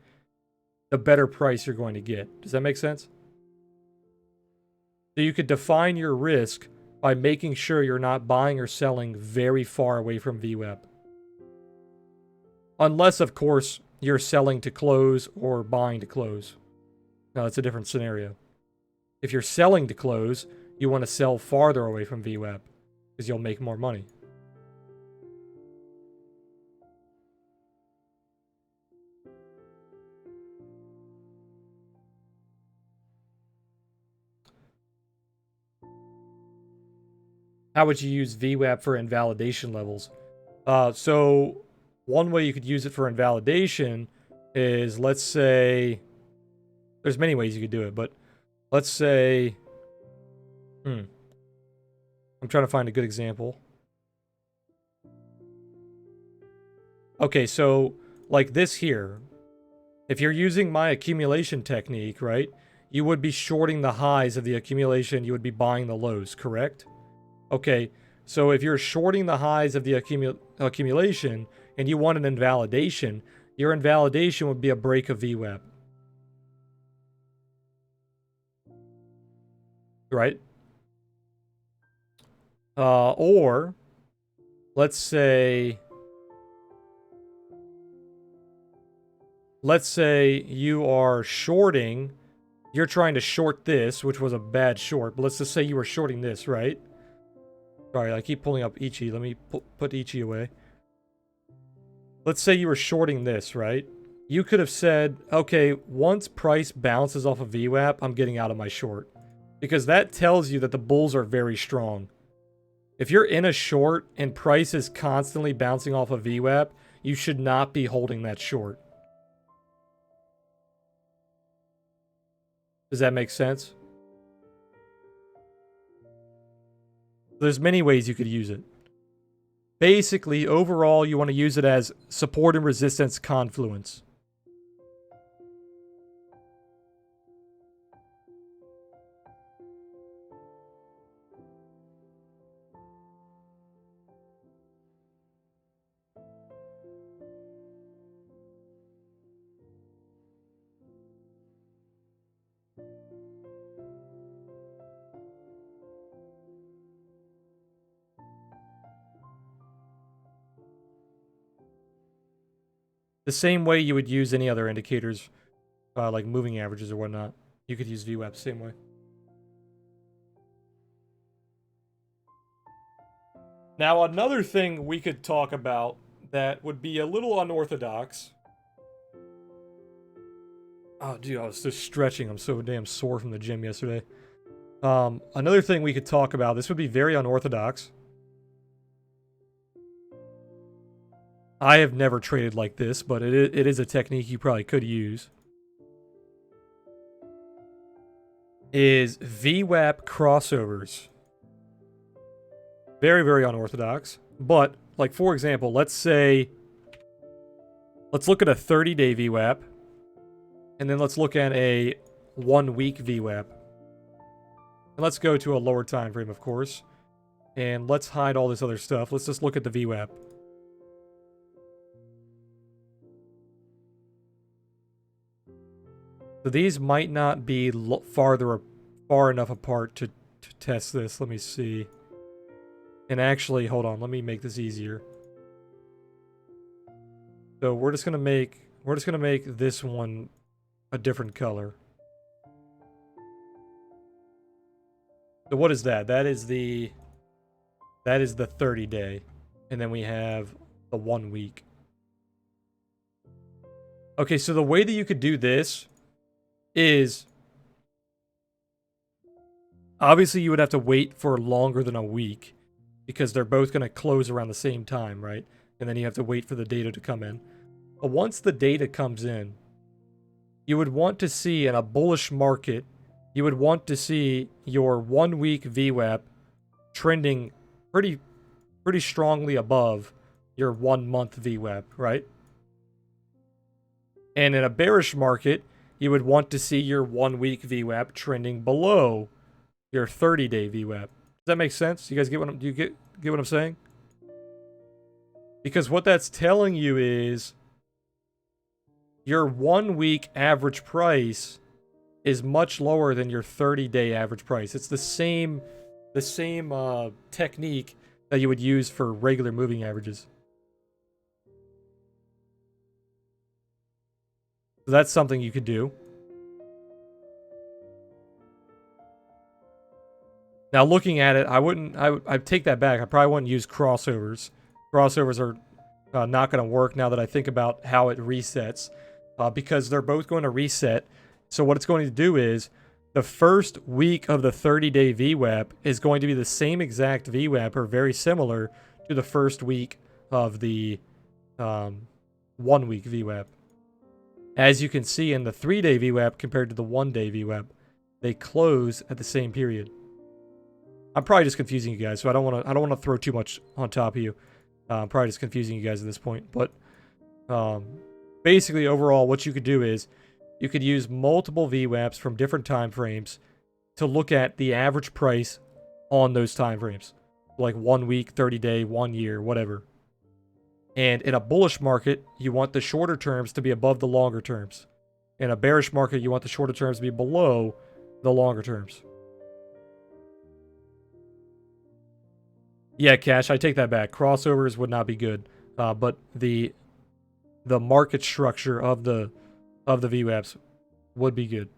the better price you're going to get. Does that make sense? So you could define your risk by making sure you're not buying or selling very far away from VWAP. Unless, of course, you're selling to close or buying to close. Now, that's a different scenario. If you're selling to close, you want to sell farther away from VWAP because you'll make more money. How would you use VWAP for invalidation levels? So one way you could use it for invalidation is, let's say, there's many ways you could do it, but let's say, I'm trying to find a good example. Okay, so like this here, if you're using my accumulation technique, right, you would be shorting the highs of the accumulation, you would be buying the lows, correct? Okay, so if you're shorting the highs of the accumulation and you want an invalidation, your invalidation would be a break of VWAP. Right? Or, let's say you are shorting, you're trying to short this, which was a bad short, but let's just say you were shorting this, right? Sorry, I keep pulling up Ichi. Let me put Ichi away. Let's say you were shorting this, right? You could have said, okay, once price bounces off of VWAP, I'm getting out of my short. Because that tells you that the bulls are very strong. If you're in a short and price is constantly bouncing off of VWAP, you should not be holding that short. Does that make sense? There's many ways you could use it. Basically, overall, you want to use it as support and resistance confluence. The same way you would use any other indicators, like moving averages or whatnot. You could use VWAP the same way. Now, another thing we could talk about that would be a little unorthodox. Oh, dude, I was just stretching. I'm so damn sore from the gym yesterday. Another thing we could talk about, this would be very unorthodox. I have never traded like this, but it is a technique you probably could use. is VWAP crossovers. Very, very unorthodox. But, like, for example, let's look at a 30-day VWAP. And then let's look at a 1-week VWAP. And let's go to a lower time frame, of course. And let's hide all this other stuff. Let's just look at the VWAP. So these might not be far enough apart to test this. Let me see. And actually, hold on. Let me make this easier. So we're just gonna make this one a different color. So what is that? That is the 30-day. And then we have the 1 week. Okay, so the way that you could do this is obviously you would have to wait for longer than a week because they're both going to close around the same time, right? And then you have to wait for the data to come in. But once the data comes in, you would want to see in a bullish market, you would want to see your 1 week VWAP trending pretty strongly above your 1 month VWAP, right? And in a bearish market, you would want to see your 1 week VWAP trending below your 30-day VWAP. Does that make sense? You guys get what I'm saying? Because what that's telling you is your 1 week average price is much lower than your 30-day average price. It's the same technique that you would use for regular moving averages. So that's something you could do. Now looking at it, I'd take that back. I probably wouldn't use crossovers. Crossovers are not going to work now that I think about how it resets, because they're both going to reset. So what it's going to do is the first week of the 30-day VWAP is going to be the same exact VWAP or very similar to the first week of the 1 week VWAP. As you can see in the 3-day VWAP compared to the 1-day VWAP, they close at the same period. I'm probably just confusing you guys, so I don't want to throw too much on top of you. I'm probably just confusing you guys at this point. But basically, overall, what you could do is you could use multiple VWAPs from different time frames to look at the average price on those time frames, like 1 week, 30-day, 1 year, whatever. And in a bullish market, you want the shorter terms to be above the longer terms. In a bearish market, you want the shorter terms to be below the longer terms. Yeah, Cash, I take that back. Crossovers would not be good. But the market structure of the VWAPs would be good.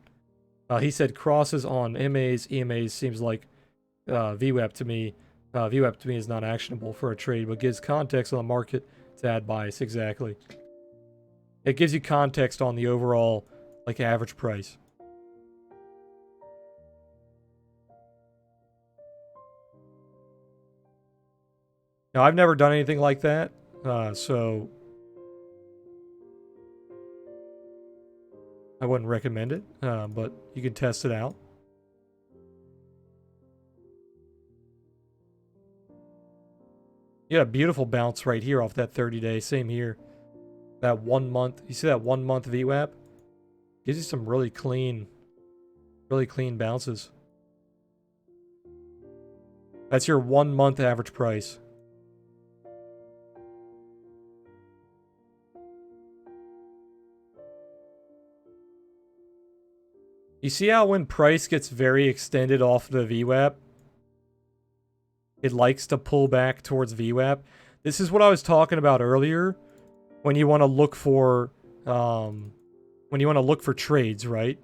He said crosses on MAs, EMAs seems like VWAP to me. VWAP to me is not actionable for a trade, but gives context on the market to add bias. Exactly. It gives you context on the overall like average price. Now, I've never done anything like that, so I wouldn't recommend it, but you can test it out. You got a beautiful bounce right here off that 30-day. Same here. That 1 month. You see that 1 month VWAP? Gives you some really clean bounces. That's your 1 month average price. You see how when price gets very extended off the VWAP, it likes to pull back towards VWAP? This is what I was talking about earlier when you want to look for trades, right?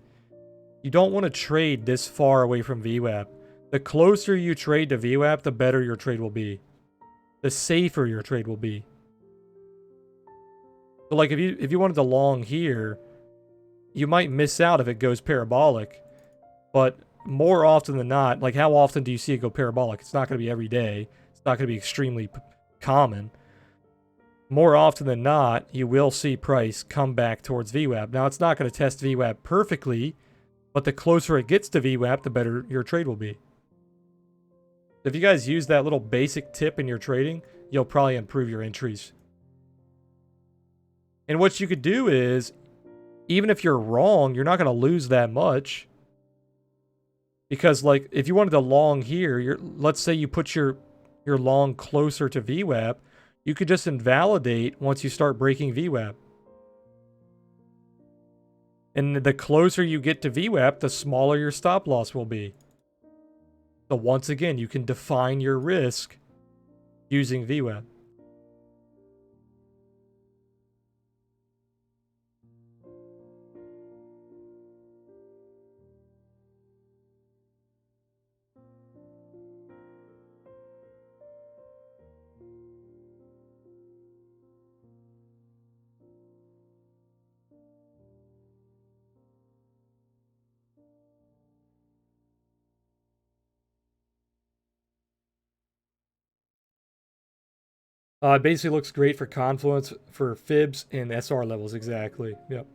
You don't want to trade this far away from VWAP. The closer you trade to VWAP, the better your trade will be. The safer your trade will be. So like if you wanted to long here, you might miss out if it goes parabolic, but more often than not, like how often do you see it go parabolic? It's not going to be every day. It's not going to be extremely common. More often than not, you will see price come back towards VWAP. Now, it's not going to test VWAP perfectly, But the closer it gets to VWAP, the better your trade will be. If you guys use that little basic tip in your trading, you'll probably improve your entries. And what you could do is, even if you're wrong, you're not going to lose that much. Because, like, if you wanted to long here, let's say you put your long closer to VWAP, you could just invalidate once you start breaking VWAP. And the closer you get to VWAP, the smaller your stop loss will be. So once again, you can define your risk using VWAP. It basically looks great for confluence, for fibs, and SR levels, exactly. Yep.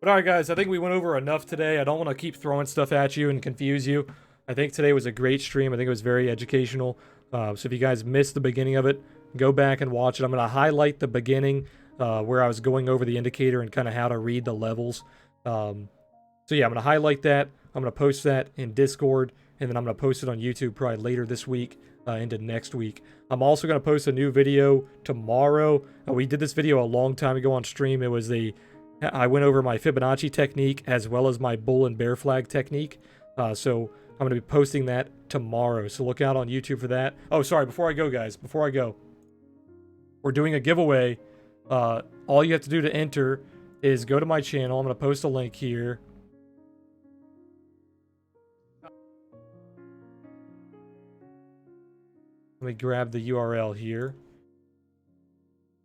But alright guys, I think we went over enough today. I don't want to keep throwing stuff at you and confuse you. I think today was a great stream. I think it was very educational. So if you guys missed the beginning of it, go back and watch it. I'm going to highlight the beginning where I was going over the indicator and kind of how to read the levels. So yeah, I'm going to highlight that. I'm going to post that in Discord, and then I'm going to post it on YouTube probably later this week into next week. I'm also going to post a new video tomorrow. We did this video a long time ago on stream. It was I went over my Fibonacci technique as well as my bull and bear flag technique. So I'm going to be posting that tomorrow. So look out on YouTube for that. Oh, sorry. Before I go, guys, we're doing a giveaway. All you have to do to enter is go to my channel. I'm going to post a link here. Let me grab the URL here.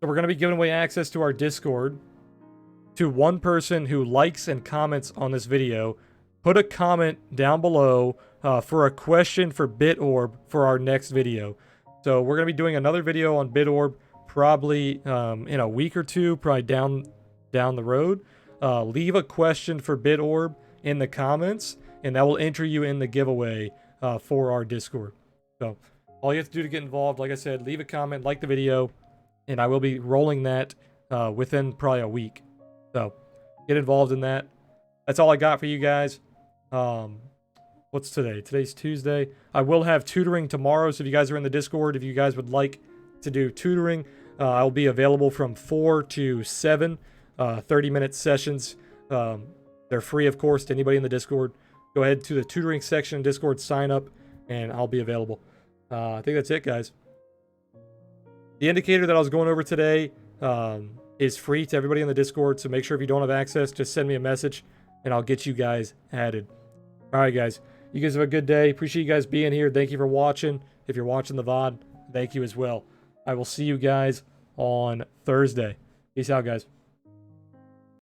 So we're going to be giving away access to our Discord to one person who likes and comments on this video. Put a comment down below for a question for BitOrb for our next video. So we're going to be doing another video on BitOrb probably in a week or two, probably down the road. Leave a question for BitOrb in the comments, and that will enter you in the giveaway for our Discord. So all you have to do to get involved, like I said, leave a comment, like the video, and I will be rolling that within probably a week. So get involved in that. That's all I got for you guys. What's today? Today's Tuesday. I will have tutoring tomorrow, so if you guys are in the Discord, if you guys would like to do tutoring, I'll be available from 4 to 7, 30-minute sessions. They're free, of course, to anybody in the Discord. Go ahead to the tutoring section in Discord, sign up, and I'll be available. I think that's it, guys. The indicator that I was going over today is free to everybody in the Discord, so make sure if you don't have access, just send me a message, and I'll get you guys added. All right, guys. You guys have a good day. Appreciate you guys being here. Thank you for watching. If you're watching the VOD, thank you as well. I will see you guys on Thursday. Peace out, guys.